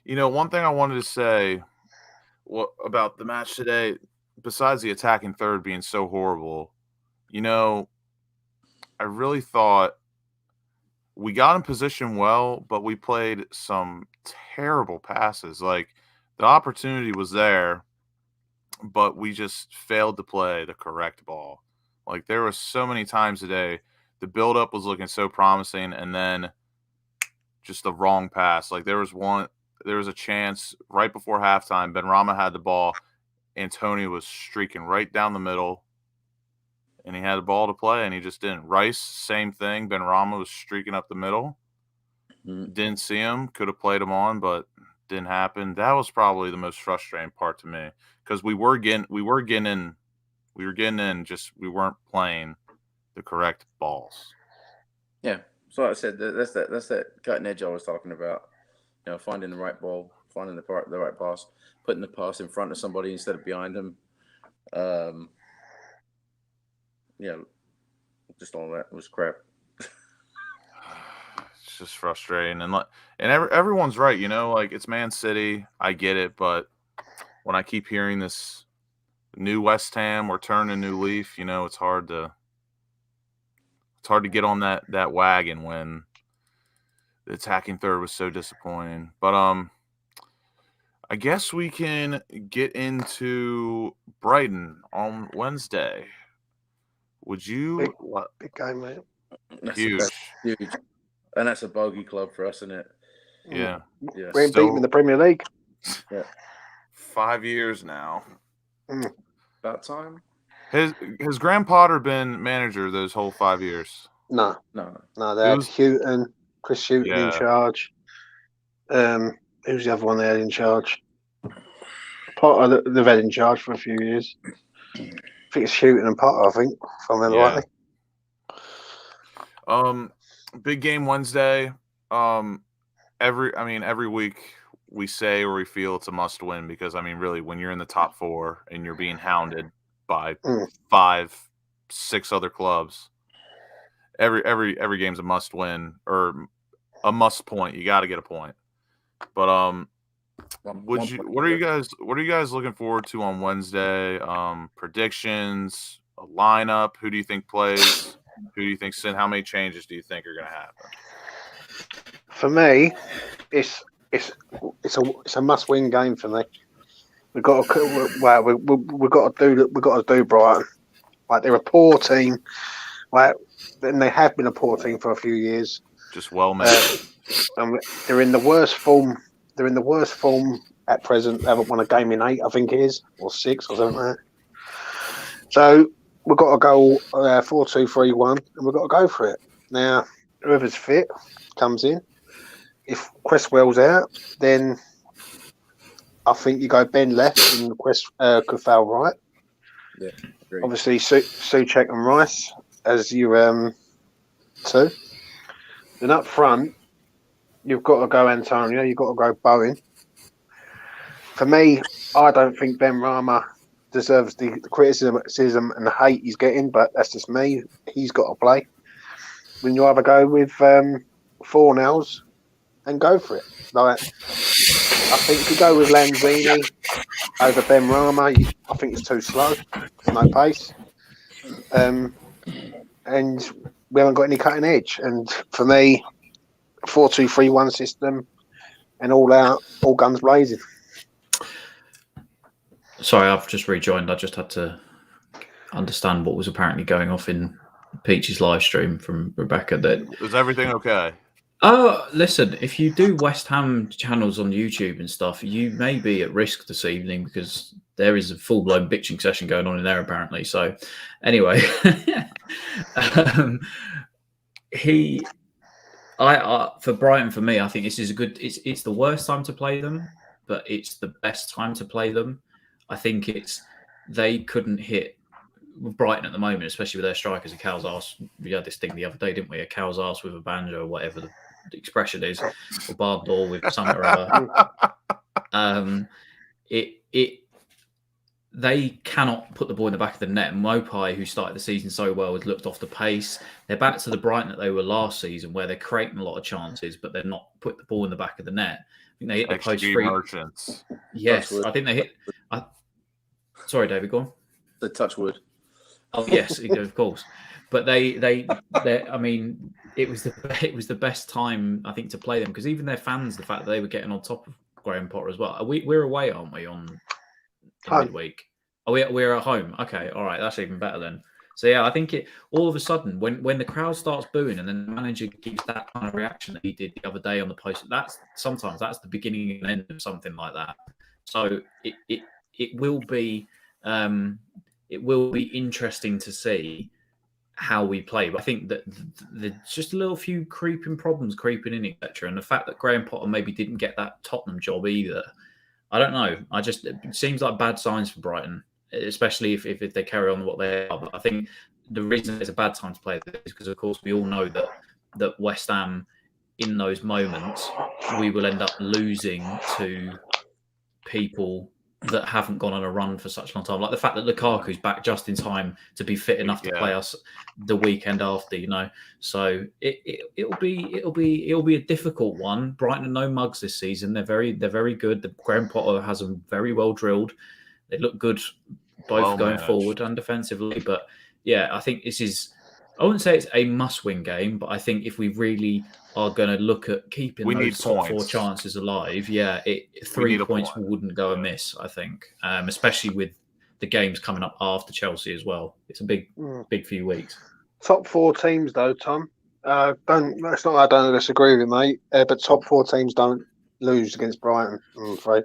A: thing I wanted to say about the match today, besides the attacking third being so horrible, I really thought we got in position well, but we played some terrible passes. Like, the opportunity was there, but we just failed to play the correct ball. Like, there were so many times today, the buildup was looking so promising, and then just the wrong pass. Like, there was a chance right before halftime. Benrahma had the ball. Antonio was streaking right down the middle, and he had the ball to play, and he just didn't. Rice, same thing. Benrahma was streaking up the middle. Didn't see him. Could have played him on, but didn't happen. That was probably the most frustrating part to me because we were getting in. Just we weren't playing the correct balls.
D: Yeah. So like I said, that's that cutting edge I was talking about. Finding the right ball, finding the right pass, putting the pass in front of somebody instead of behind them. Just all that was crap.
A: It's just frustrating, and everyone's right. Like, it's Man City. I get it, but when I keep hearing this new West Ham, we're turning a new leaf. It's hard to get on that wagon when the attacking third was so disappointing. But I guess we can get into Brighton on Wednesday. Would you?
E: Big game, mate.
A: Huge.
D: Huge. And that's a bogey club for us, isn't it?
A: Yeah.
D: Yeah.
E: We ain't beat them in the Premier League.
D: Yeah.
A: 5 years now.
D: About time.
A: Has Graham Potter been manager those whole 5 years?
D: No.
E: They had Chris Hughton in charge. Who's the other one they had in charge? Potter, they've had in charge for a few years. I think it's Hughton and Potter, I think, if I remember rightly.
A: Big game Wednesday. Every week we say or we feel it's a must win because really when you're in the top four and you're being hounded by 5-6 other clubs, every game's a must win or a must point. You got to get a point. But what are you guys looking forward to on Wednesday? Predictions, a lineup. Who do you think plays? Who do you think sin? How many changes do you think are going to happen?
E: For me, it's a must-win game for me. We've got to do Brighton. Like, they're a poor team. Like, and they have been a poor team for a few years.
A: Just well made.
E: And they're in the worst form. They're in the worst form at present. They haven't won a game in 8, I think it is, or 6 or something like that. So we've got to go 4-2-3-1, and we've got to go for it. Now, whoever's fit comes in. If Cresswell's out, then I think you go Ben left and Kufal right.
D: Yeah, agreed.
E: Obviously, Souček and Rice as you two. Then up front, you've got to go Antonio. You've got to go Bowen. For me, I don't think Benrahma deserves the criticism and the hate he's getting, but that's just me. He's got to play. Then you either go with Fornals and go for it. Like, I think if you go with Lanzini over Benrahma, I think it's too slow. There's no pace. And we haven't got any cutting edge. And for me, 4-2-3-1 system and all out, all guns blazing.
B: Sorry, I've just rejoined. I just had to understand what was apparently going off in Peach's live stream from Rebecca.
A: Is everything okay?
B: Oh, listen, if you do West Ham channels on YouTube and stuff, you may be at risk this evening because there is a full-blown bitching session going on in there, apparently. So, anyway, for Brighton, for me, I think this is a good. It's the worst time to play them, but it's the best time to play them. I think they couldn't hit with Brighton at the moment, especially with their strikers, a cow's arse. We had this thing the other day, didn't we? A cow's arse with a banjo or whatever the expression is, or barred door with something or other. They cannot put the ball in the back of the net. Mopai, who started the season so well, has looked off the pace. They're back to the Brighton that they were last season, where they're creating a lot of chances, but they're not put the ball in the back of the net. I think they hit the post
A: XG
B: three.
A: merchants.
B: Yes,
D: Touchwood.
B: I think they hit. Sorry, David, go on.
D: The touchwood.
B: Oh yes, of course. But they. I mean, it was the best time I think to play them, because even their fans, the fact that they were getting on top of Graham Potter as well. We're away, aren't we? In midweek. Oh, we're at home. Okay, all right, that's even better then. So yeah, I think all of a sudden when the crowd starts booing and then the manager gives that kind of reaction that he did the other day on the post, that's the beginning and end of something like that. So it will be interesting to see how we play. But I think that there's just a little few problems creeping in, etc. And the fact that Graham Potter maybe didn't get that Tottenham job either. I don't know. It seems like bad signs for Brighton, especially if they carry on what they are. But I think the reason it's a bad time to play this is because, of course, we all know that West Ham, in those moments, we will end up losing to people that haven't gone on a run for such a long time. Like the fact that Lukaku's back just in time to be fit enough to play us the weekend after, So it'll be a difficult one. Brighton are no mugs this season. They're very good. The Graham Potter has them very well drilled. They look good both going forward and defensively. But yeah, I think this is, I wouldn't say it's a must-win game, but I think if we really are going to look at keeping those top four chances alive, 3 points wouldn't go amiss, I think, especially with the games coming up after Chelsea as well. It's a big few weeks.
E: Top four teams, though, Tom. It's not that I don't disagree with you, mate, but top four teams don't lose against Brighton, I'm afraid.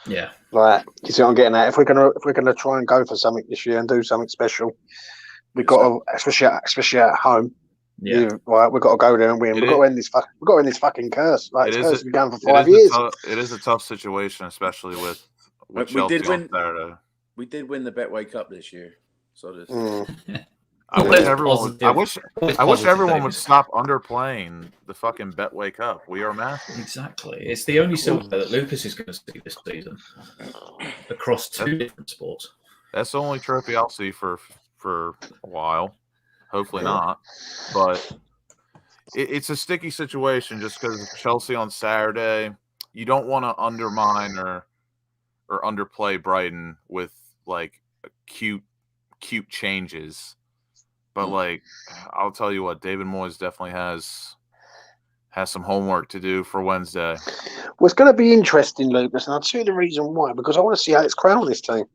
B: Yeah.
E: Like, you see what I'm getting at? If we're gonna try and go for something this year and do something special, we've got to, especially at home. Yeah, right. We've got to go there and win. We've got to end this fucking curse. Like, it's cursed to be going for 5 years.
A: It is a tough situation, especially with Chelsea on Saturday.
D: We did win the Betway Cup this year, so this.
A: I wish everyone would stop underplaying the fucking Betway Cup. We are massive.
B: Exactly. It's the only silver that Lucas is going to see this season across two different sports.
A: That's the only trophy I'll see for a while. Hopefully not. But it's a sticky situation just because of Chelsea on Saturday. You don't want to undermine or underplay Brighton with like cute changes. But like, I'll tell you what, David Moyes definitely has some homework to do for Wednesday.
E: Well, it's going to be interesting, Lucas, and I'll tell you the reason why. Because I want to see Alex Crowell on this team.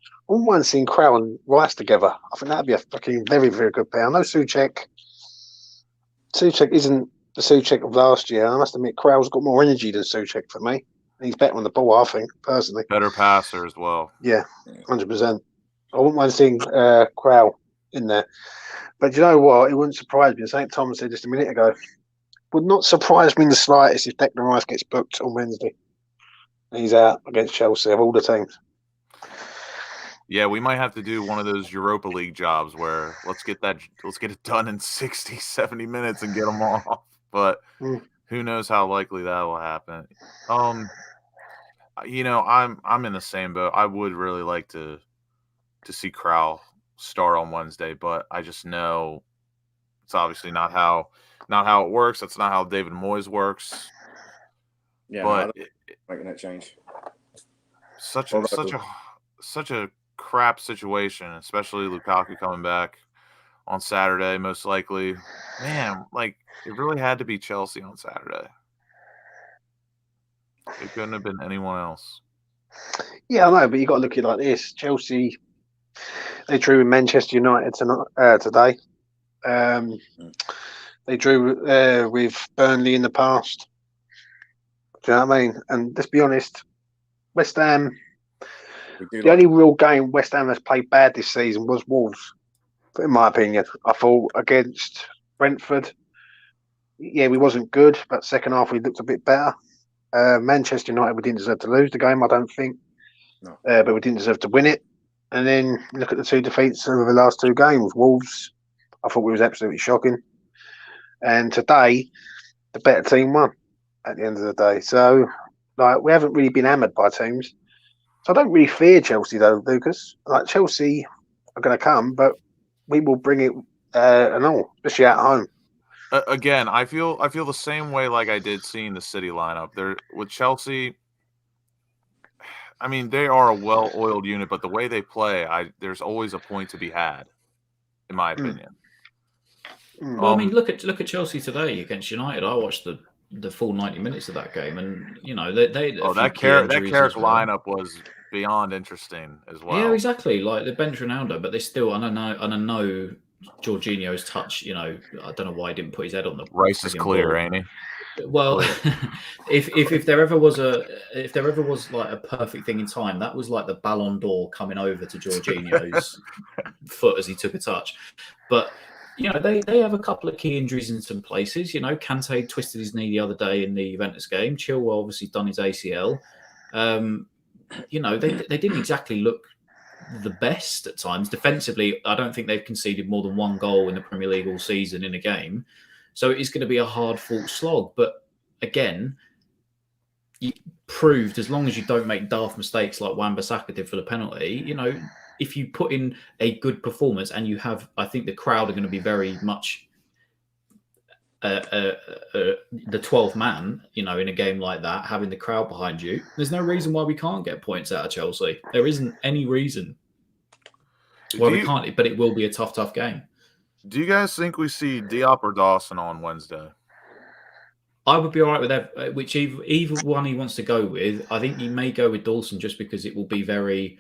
E: I wouldn't mind seeing Crowell and Rice together. I think that'd be a fucking very, very good pair. I know Souček isn't the Souček of last year. I must admit, Crowell's got more energy than Souček for me. He's better on the ball, I think, personally.
A: Better passer as well.
E: Yeah, 100%. I wouldn't mind seeing Crowell in there. But you know what? It wouldn't surprise me. St. Thomas said just a minute ago. Would not surprise me in the slightest if Declan Rice gets booked on Wednesday. He's out against Chelsea of all the teams.
A: Yeah, we might have to do one of those Europa League jobs where let's get it done in 60, 70 minutes and get them off. But who knows how likely that will happen. I'm in the same boat. I would really like to see Crowell start on Wednesday, but I just know it's obviously not how it works. That's not how David Moyes works.
D: Yeah,
A: but
D: making that change.
A: Such a crap situation, especially Lukaku coming back on Saturday, most likely. Man, like, it really had to be Chelsea on Saturday. It couldn't have been anyone else.
E: Yeah, I know, but you got to look at it like this. Chelsea, they drew with Manchester United today. They drew with Burnley in the past. Do you know what I mean? And let's be honest, West Ham, the only real game West Ham has played bad this season was Wolves, in my opinion. I thought against Brentford, we wasn't good, but second half we looked a bit better. Manchester United, we didn't deserve to lose the game, I don't think.
D: No.
E: But we didn't deserve to win it. And then look at the two defeats over the last two games. Wolves, I thought we was absolutely shocking. And today, the better team won at the end of the day. So, like, we haven't really been hammered by teams. So I don't really fear Chelsea though, Lucas. Like, Chelsea are going to come, but we will bring it and all, especially at home.
A: Again, I feel the same way like I did seeing the City lineup. There with Chelsea, I mean, they are a well-oiled unit, but the way they play, there's always a point to be had, in my opinion.
B: Well, I mean, look at Chelsea today against United. I watched the full 90 minutes of that game, and you know
A: that Carrick lineup was beyond interesting as well.
B: Yeah, exactly. Like the bench Ronaldo, but they still, I know Jorginho's touch. You know, I don't know why he didn't put his head on the
A: Rice is clear,
B: ball.
A: ain't he?
B: Well, if there ever was like a perfect thing in time, that was like the Ballon d'Or coming over to Jorginho's foot as he took a touch. But you know, they have a couple of key injuries in some places. You know, Kante twisted his knee the other day in the Juventus game. Chilwell obviously done his ACL. You know, they didn't exactly look the best at times. Defensively, I don't think they've conceded more than one goal in the Premier League all season in a game. So it is going to be a hard-fought slog. But again, you proved as long as you don't make daft mistakes like Wan-Bissaka did for the penalty, you know, if you put in a good performance and you have, I think the crowd are going to be very much the 12th man, you know, in a game like that, having the crowd behind you. There's no reason why we can't get points out of Chelsea. There isn't any reason why we can't, but it will be a tough game.
A: Do you guys think we see Diop or Dawson on Wednesday?
B: I would be all right with that, which either one he wants to go with. I think he may go with Dawson just because it will be very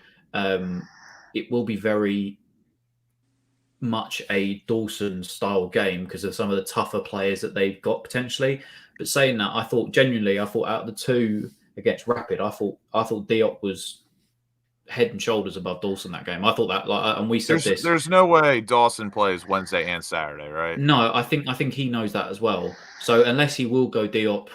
B: much a Dawson style game because of some of the tougher players that they've got potentially. But saying that, I thought out of the two against Rapid, I thought Diop was head and shoulders above Dawson that game. I thought that, and we said this.
A: There's no way Dawson plays Wednesday and Saturday, right?
B: No, I think he knows that as well. So unless he will go Diop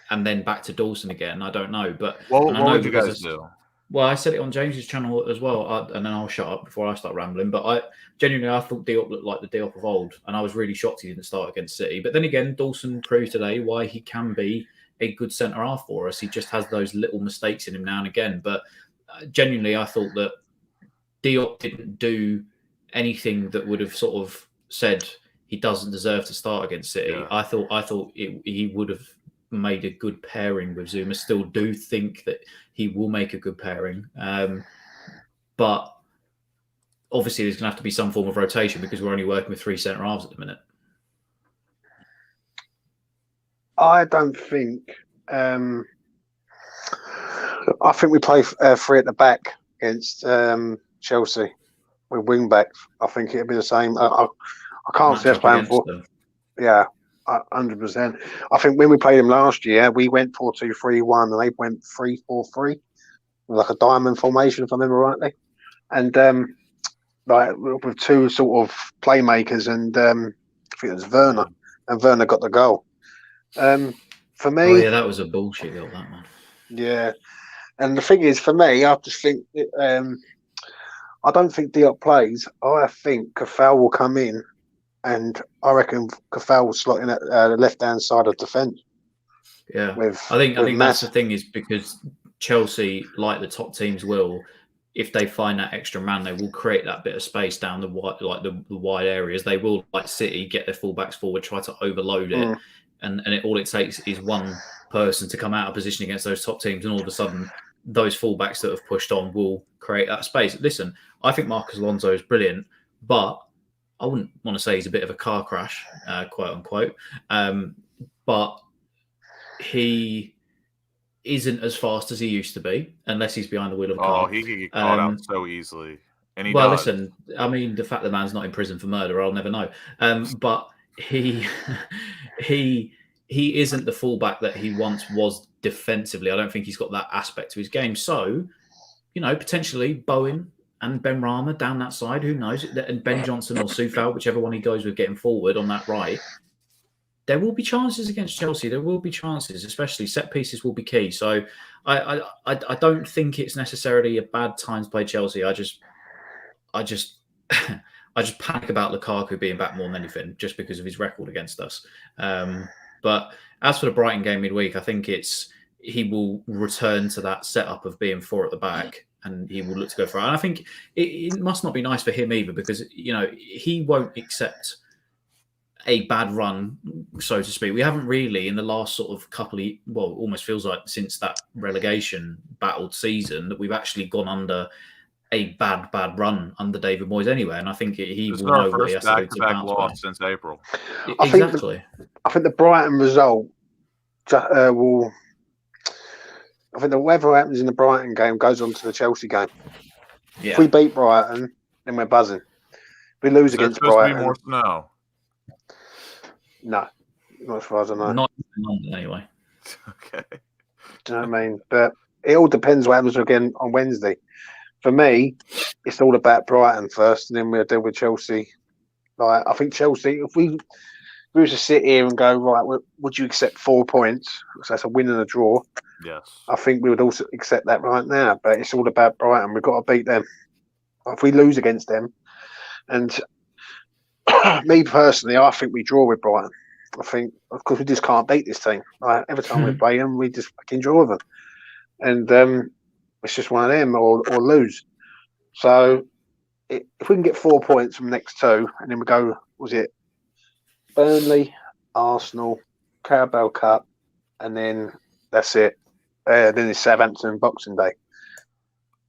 B: and then back to Dawson again, I don't know. But
A: what would you guys do?
B: Well, I said it on James's channel as well, and then I'll shut up before I start rambling. But I thought Diop looked like the Diop of old, and I was really shocked he didn't start against City. But then again, Dawson proved today why he can be a good centre half for us. He just has those little mistakes in him now and again. But genuinely, I thought that Diop didn't do anything that would have sort of said he doesn't deserve to start against City. Yeah. I thought he would have made a good pairing with Zuma. Still do think that he will make a good pairing. But obviously there's going to have to be some form of rotation because we're only working with three centre halves at the minute.
E: I don't think... I think we play three at the back against Chelsea with wing backs. I think it'll be the same. I can't see us playing for... Yeah, 100%. I think when we played them last year, we went 4-2-3-1 and they went 3-4-3, like a diamond formation, if I remember rightly. And like with two sort of playmakers, and I think it was Werner, and Werner got the goal. For me,
B: oh yeah, that was a bullshit goal, that one.
E: Yeah, and the thing is, for me, I just think I don't think Diop plays. I think Kafal will come in. And I reckon Kafal will slot in at the left-hand side of defence.
B: Yeah, I think that's the thing, is because Chelsea, like the top teams will, if they find that extra man, they will create that bit of space down the wide areas. They will, like City, get their fullbacks forward, try to overload it, and all it takes is one person to come out of position against those top teams, and all of a sudden, those fullbacks that have pushed on will create that space. Listen, I think Marcos Alonso is brilliant, but I wouldn't want to say he's a bit of a car crash, quote unquote, but he isn't as fast as he used to be unless he's behind the wheel of a car.
A: Oh, he could get caught out so easily. And
B: listen, I mean, the fact the man's not in prison for murder, I'll never know. But he isn't the fullback that he once was defensively. I don't think he's got that aspect to his game. So, you know, potentially Bowen and Ben Rama down that side, who knows? And Ben Johnson or Soufal, whichever one he goes with getting forward on that right. There will be chances against Chelsea. There will be chances, especially set pieces will be key. So I don't think it's necessarily a bad time to play Chelsea. I just panic about Lukaku being back more than anything, just because of his record against us. But But as for the Brighton game midweek, I think he will return to that setup of being 4 at the back, and he will look to go for it. And I think it must not be nice for him either, because he won't accept a bad run, so to speak. We haven't really, in the last sort of almost feels like since that relegation battled season, that we've actually gone under a bad run under David Moyes anyway. And I think he will know what he has to do to bounce
A: loss
B: back
A: since April.
B: Exactly.
E: I think the Brighton result will. I think that whatever happens in the Brighton game goes on to the Chelsea game.
B: Yeah.
E: If we beat Brighton, then we're buzzing. If we lose against Brighton,
A: to be more snow?
E: No, not as far as I know.
B: Not in London, anyway.
A: Okay.
E: Do you know what I mean? But it all depends what happens again on Wednesday. For me, it's all about Brighton first, and then we'll deal with Chelsea. Like, I think Chelsea, if we were to sit here and go, right, would you accept 4 points? So that's a win and a draw.
A: Yes.
E: I think we would also accept that right now. But it's all about Brighton. We've got to beat them. If we lose against them, and me personally, I think we draw with Brighton. I think, of course, we just can't beat this team. Like, every time we play them, we just fucking draw with them. And it's just one of them, or lose. So if we can get 4 points from the next 2, and then we go, was it Burnley, Arsenal, Carabao Cup, and then that's it. Then it's Southampton Boxing Day.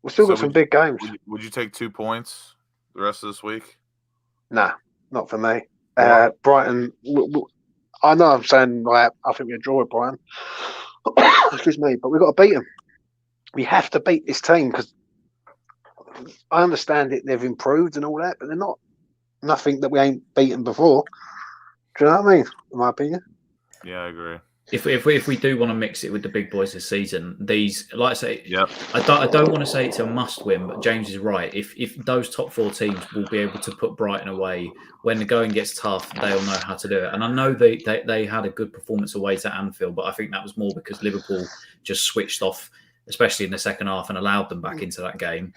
E: We've still got some big games.
A: Would you take 2 points the rest of this week?
E: Nah, not for me. Brighton, I know I'm saying, like, I think we'll draw with Brighton. Excuse me, but we've got to beat them. We have to beat this team, because I understand it. They've improved and all that, but they're not nothing that we ain't beaten before. Do you know what I mean? In my opinion.
A: Yeah, I agree.
B: If we do want to mix it with the big boys this season, these, like I say,
A: Yep.
B: I don't want to say it's a must win, but James is right. If those top 4 teams will be able to put Brighton away when the going gets tough, they'll know how to do it. And I know they had a good performance away to Anfield, but I think that was more because Liverpool just switched off, especially in the second half, and allowed them back into that game.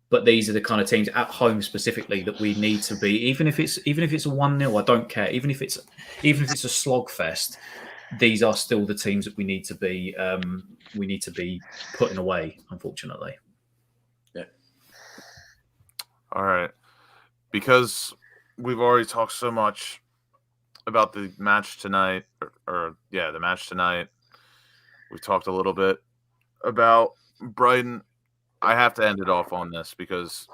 B: But these are the kind of teams at home specifically that we need to be. Even if it's a 1-0, I don't care. Even if it's a slogfest, these are still the teams that we need to be putting away, unfortunately.
A: Yeah. All right. Because we've already talked so much about the match tonight, the match tonight. We've talked a little bit about Brighton. I have to end it off on this because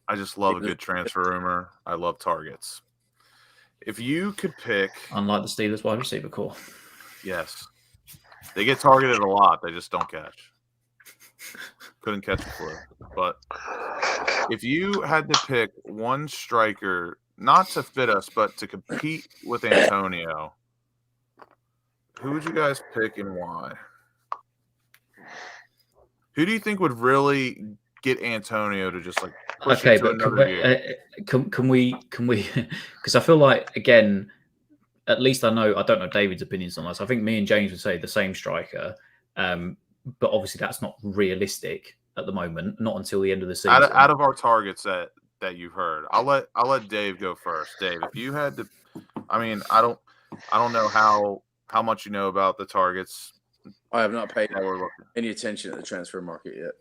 A: I just love a good transfer rumor. I love targets. If you could pick...
B: Unlike the Steelers wide receiver core.
A: Yes. They get targeted a lot. They just don't catch. Couldn't catch a flu. But if you had to pick one striker, not to fit us, but to compete with Antonio, who would you guys pick and why? Who do you think would really get Antonio to just like push it to another year?
B: Can we? Because I feel like, again, at least I don't know David's opinions on this. I think me and James would say the same striker, but obviously that's not realistic at the moment. Not until the end of the season.
A: Out of our targets that you've heard, I'll let Dave go first. Dave, if you had to, I mean, I don't know how much you know about the targets.
D: I have not paid any attention to the transfer market yet.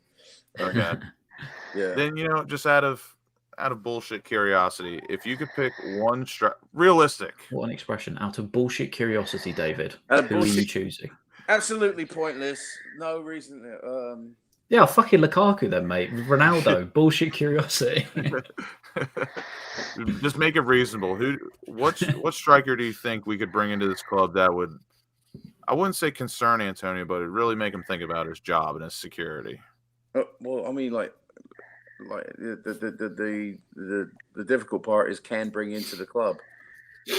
A: Okay.
D: Yeah.
A: Then, just out of bullshit curiosity, if you could pick one realistic.
B: What an expression. Out of bullshit curiosity, David.
D: Who
B: are you choosing?
D: Absolutely pointless. No reason.
B: Yeah, fucking Lukaku then, mate. Ronaldo. Bullshit curiosity.
A: Just make it reasonable. What striker do you think we could bring into this club that would, I wouldn't say concern Antonio, but it really make him think about his job and his security?
D: Well, I mean, like the difficult part is can bring into the club,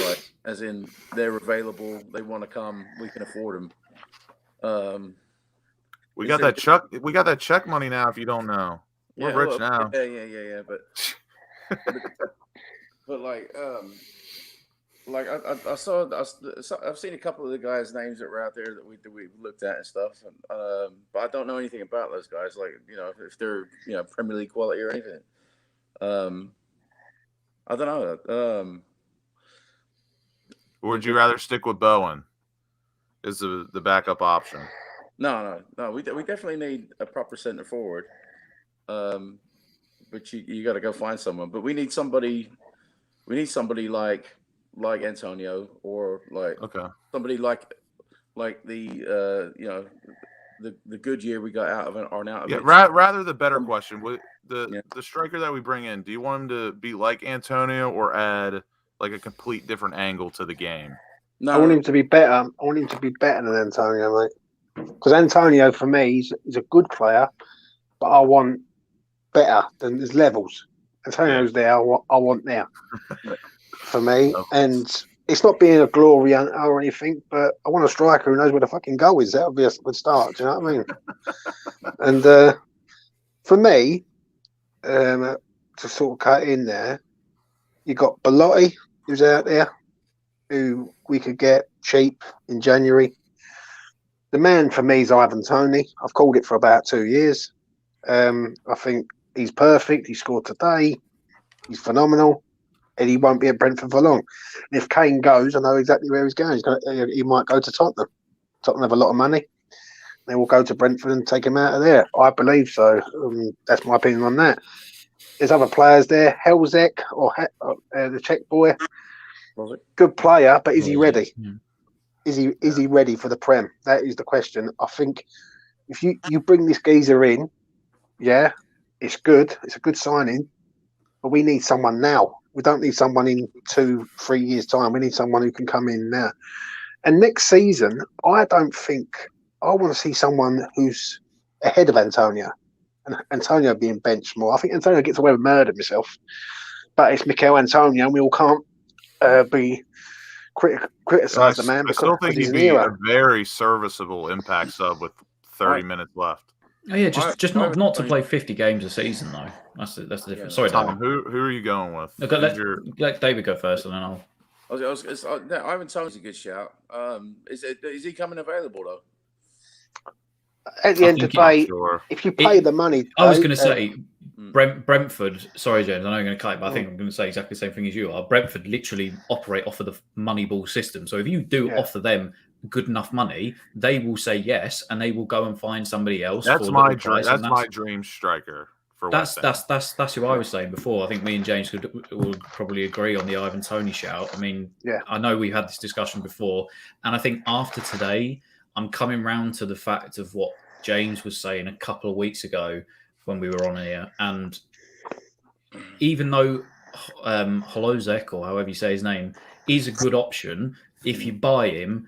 D: like as in they're available, they want to come, we can afford them.
A: We got that check money now. If you don't know, we're rich now.
D: Yeah. But I've seen a couple of the guys' names that were out there that we looked at and stuff, but I don't know anything about those guys. Like, if they're Premier League quality or anything. I don't know.
A: Or would you rather stick with Bowen as the backup option?
D: No. We definitely need a proper centre forward. But you got to go find someone. But we need somebody. We need somebody like Antonio, or like somebody like the the good year we got out of Arnautovic.
A: Yeah, rather the better question. The striker that we bring in, do you want him to be like Antonio or add like a complete different angle to the game?
E: No, I want him to be better. I want him to be better than Antonio, mate. Because Antonio, for me, he's a good player, but I want better than there's levels. Antonio's there. I want there for me, and it's not being a glory or anything, but I want a striker who knows where the fucking goal is. That would be a good start. Do you know what I mean? And for me, to sort of cut in there, you got Belotti, who's out there, who we could get cheap in January. The man for me is Ivan Toney. I've called it for about 2 years. I think he's perfect. He scored today. He's phenomenal. And he won't be at Brentford for long. And if Kane goes, I know exactly where he's going. He might go to Tottenham. Tottenham have a lot of money. They will go to Brentford and take him out of there. I believe so. That's my opinion on that. There's other players there. Helzek or the Czech boy. Good player, but is he ready? Yeah. Is he ready for the Prem? That is the question. I think if you bring this geezer in, yeah, it's good. It's a good signing, but we need someone now. We don't need someone in 2-3 years' time. We need someone who can come in now. And next season, I don't think I want to see someone who's ahead of Antonio, and Antonio being benched more. I think Antonio gets away with murder himself, but it's Mikel Antonio, and we all can't be criticize the man.
A: I still think he'd be a very serviceable impact sub with 30 minutes left.
B: Oh yeah, just not to play 50 games a season though. That's the difference. Sorry,
A: Tom. Who are you going with?
B: Let David go first, and then I'll.
D: Ivan Toney's a good shout. Is he coming available though?
E: At the end of the day, if you pay the money,
B: I was going to say Brentford. Sorry, James, I know you're going to cut it, but I think I'm going to say exactly the same thing as you are. Brentford literally operate off of the Moneyball system. So if you do offer them good enough money, they will say yes, and they will go and find somebody else.
A: That's my dream. That's my dream striker.
B: That's who I was saying before. I think me and James would probably agree on the Ivan Toney shout. I mean, I know we've had this discussion before, and I think after today, I'm coming round to the fact of what James was saying a couple of weeks ago when we were on here. And even though Holozek, or however you say his name, is a good option, if you buy him,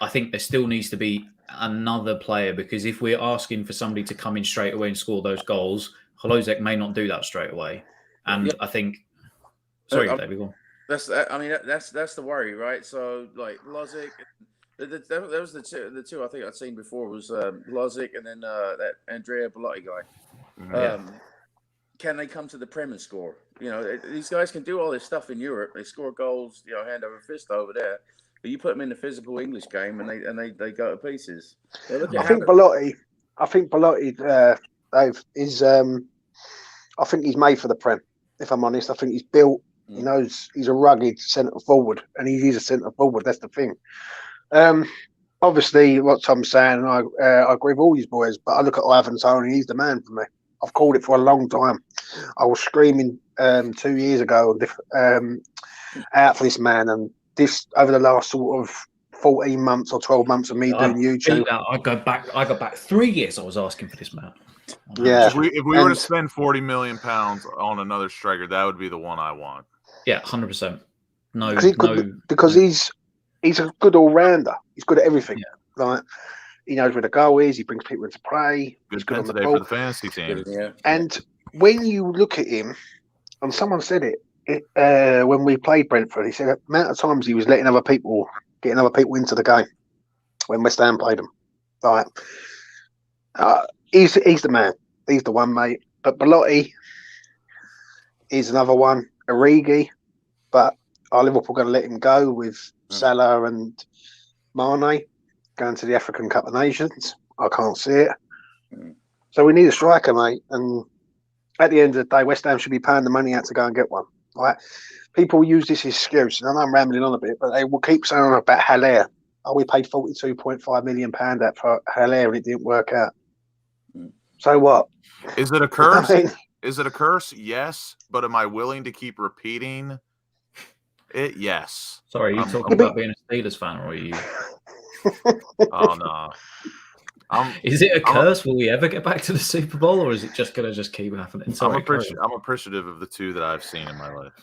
B: I think there still needs to be another player, because if we're asking for somebody to come in straight away and score those goals, Holozek may not do that straight away. And I think, sorry, David, go on.
D: That's the worry, right? So like Lozic, that was the two I think I'd seen before was Lozic and then that Andrea Belotti guy. Can they come to the Prem and score? You know, these guys can do all this stuff in Europe. They score goals, you know, hand over fist over there. But you put them in the physical English game, and they go to pieces. I think
E: Belotti, Dave, is. I think he's made for the Prem. If I'm honest, I think he's built. He knows he's a rugged centre forward, and he is a centre forward. That's the thing. Obviously, what Tom's saying, and I agree with all these boys. But I look at Ivan Toney. He's the man for me. I've called it for a long time. I was screaming 2 years ago out for this man, and this over the last sort of 14 months or 12 months of me doing YouTube.
B: I go back 3 years. I was asking for this man.
E: Yeah.
A: If we were to spend £40 million on another striker, that would be the one I want.
B: Yeah, 100%.
E: Because he's a good all rounder. He's good at everything. Yeah. Like he knows where the goal is. He brings people into play. He's good on the ball
A: for the fantasy team.
E: Yeah. And when you look at him, and someone said it. When we played Brentford, he said the amount of times he was getting other people into the game when West Ham played them. Right, he's the man. He's the one, mate. But Belotti is another one. Origi, but are Liverpool going to let him go with Salah and Mane going to the African Cup of Nations? I can't see it. So we need a striker, mate. And at the end of the day, West Ham should be paying the money out to go and get one. Right? people use this excuse, and I'm rambling on a bit, but they will keep saying about Haller. Oh, we paid £42.5 million out for Haller and it didn't work out. So what?
A: Is it a curse?
E: I mean,
A: Is it a curse? Yes. But am I willing to keep repeating it? Yes.
B: Sorry, are you talking about being a Steelers fan, or are you?
A: Oh no.
B: Is it a curse? Will we ever get back to the Super Bowl, or is it just going to just keep happening? Sorry,
A: I'm appreciative of the two that I've seen in my life.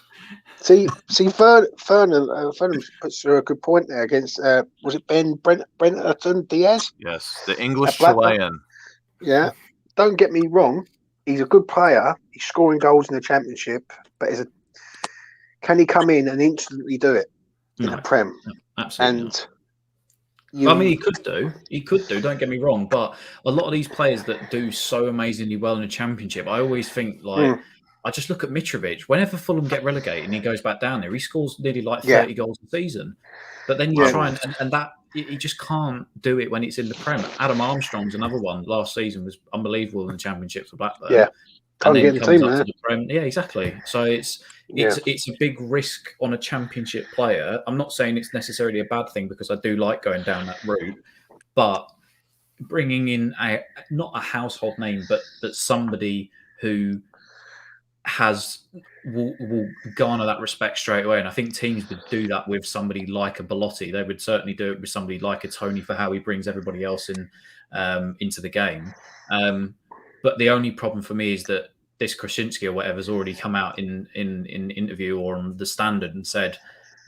E: see, Fernan puts through a good point there against was it Brenton Diaz?
A: Yes, the English Chilean.
E: Yeah, don't get me wrong, he's a good player. He's scoring goals in the Championship, but can he come in and instantly do it in the Prem?
B: No, absolutely.
E: And
B: I mean, he could do. Don't get me wrong, but a lot of these players that do so amazingly well in the Championship, I always think I just look at Mitrovic. Whenever Fulham get relegated and he goes back down there, he scores nearly like 30 goals a season. But then you try and that he just can't do it when it's in the Prem. Adam Armstrong's another one. Last season was unbelievable in the Championship for Blackburn.
E: Yeah,
B: and then comes up to the Prem. Yeah, exactly. So it's a big risk on a Championship player. I'm not saying it's necessarily a bad thing because I do like going down that route, but bringing in not a household name, but somebody who will garner that respect straight away. And I think teams would do that with somebody like a Belotti. They would certainly do it with somebody like a Tony for how he brings everybody else in into the game. But the only problem for me is that this Krasinski or whatever has already come out in interview or on the Standard and said,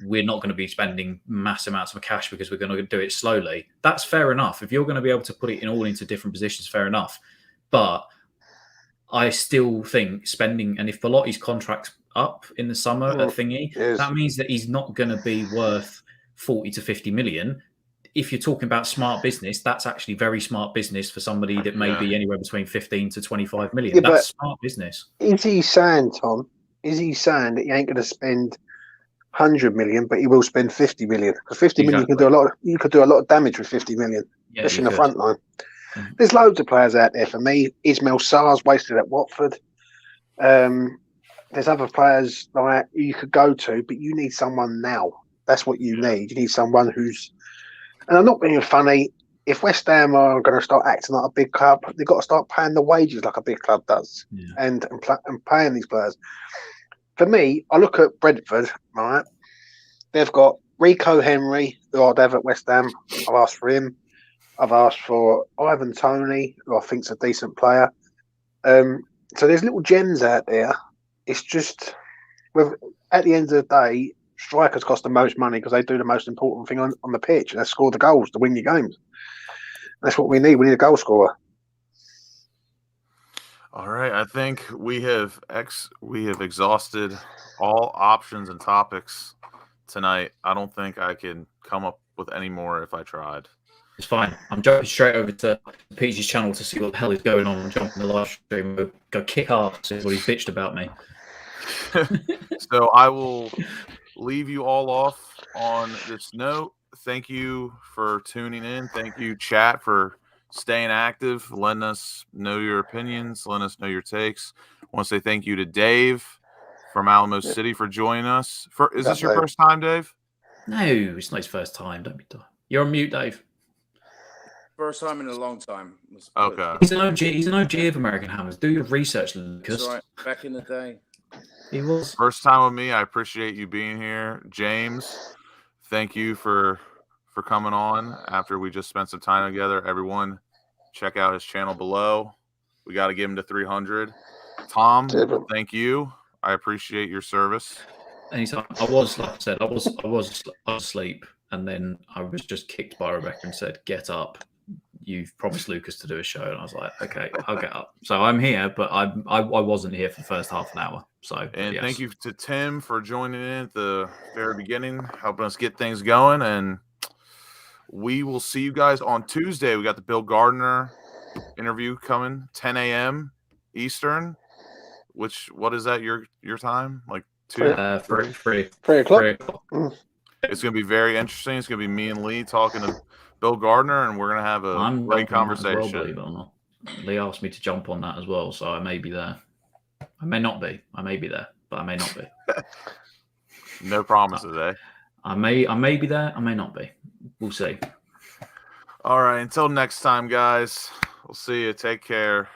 B: we're not going to be spending mass amounts of cash because we're going to do it slowly. That's fair enough. If you're going to be able to put it in all into different positions, fair enough. But I still think spending, and if Belotti's contract's up in the summer at thingy, that means that he's not going to be worth 40 to 50 million. If you're talking about smart business, that's actually very smart business for somebody that may be anywhere between 15 to 25 million. Yeah, that's smart business.
E: Is he saying, Tom, that he ain't going to spend 100 million, but he will spend 50 million? Because 50 million, you could do a lot of damage with 50 million, especially in the front line. There's loads of players out there for me. Ismail Sarr's wasted at Watford. There's other players like you could go to, but you need someone now. That's what you need. You need someone who's, and I'm not being funny. If West Ham are going to start acting like a big club, they've got to start paying the wages like a big club does, and paying these players. For me, I look at Brentford. Right, they've got Rico Henry, who I'd have at West Ham. I've asked for him. I've asked for Ivan Toney, who I think's a decent player. So there's little gems out there. It's just, at the end of the day, strikers cost the most money because they do the most important thing on the pitch, and they score the goals to win your games. That's what we need. We need a goal scorer.
A: All right, I think we have exhausted all options and topics tonight. I don't think I can come up with any more if I tried.
B: It's fine. I'm jumping straight over to Peach's channel to see what the hell is going on and jump in the live stream. Go kick ass is what he's bitched about me.
A: So I will leave you all off on this note. Thank you for tuning in. Thank you, chat, for staying active, letting us know your opinions, letting us know your takes. I want to say thank you to Dave from Alamo City for joining us. Is this your first time, Dave?
B: No, it's not his first time. Don't be dumb. You're on mute, Dave.
D: First time in a long time.
A: Okay.
B: He's an OG of American Hammers. Do your research, Lucas.
D: That's right. Back in the day.
B: He was.
A: First time with me. I appreciate you being here. James, thank you for coming on after we just spent some time together. Everyone, check out his channel below. We got to get him to 300. Tom, thank you. I appreciate your service.
B: Anytime. I was, like I said, I was asleep, and then I was just kicked by Rebecca and said, "Get up. You've promised Lucas to do a show," and I was like, "Okay, I'll get up." So I'm here, but I wasn't here for the first half an hour. So
A: thank you to Tim for joining in at the very beginning, helping us get things going, and we will see you guys on Tuesday. We got the Bill Gardner interview coming, 10 a.m. Eastern. What is that your time? Like 3
E: o'clock.
A: It's going to be very interesting. It's going to be me and Lee talking to Bill Gardner, and we're going to have a great conversation.
B: Well, Lee asked me to jump on that as well, so I may be there. I may not be. I may be there, but I may not be.
A: No promises, eh?
B: I may be there. I may not be. We'll see.
A: All right. Until next time, guys. We'll see you. Take care.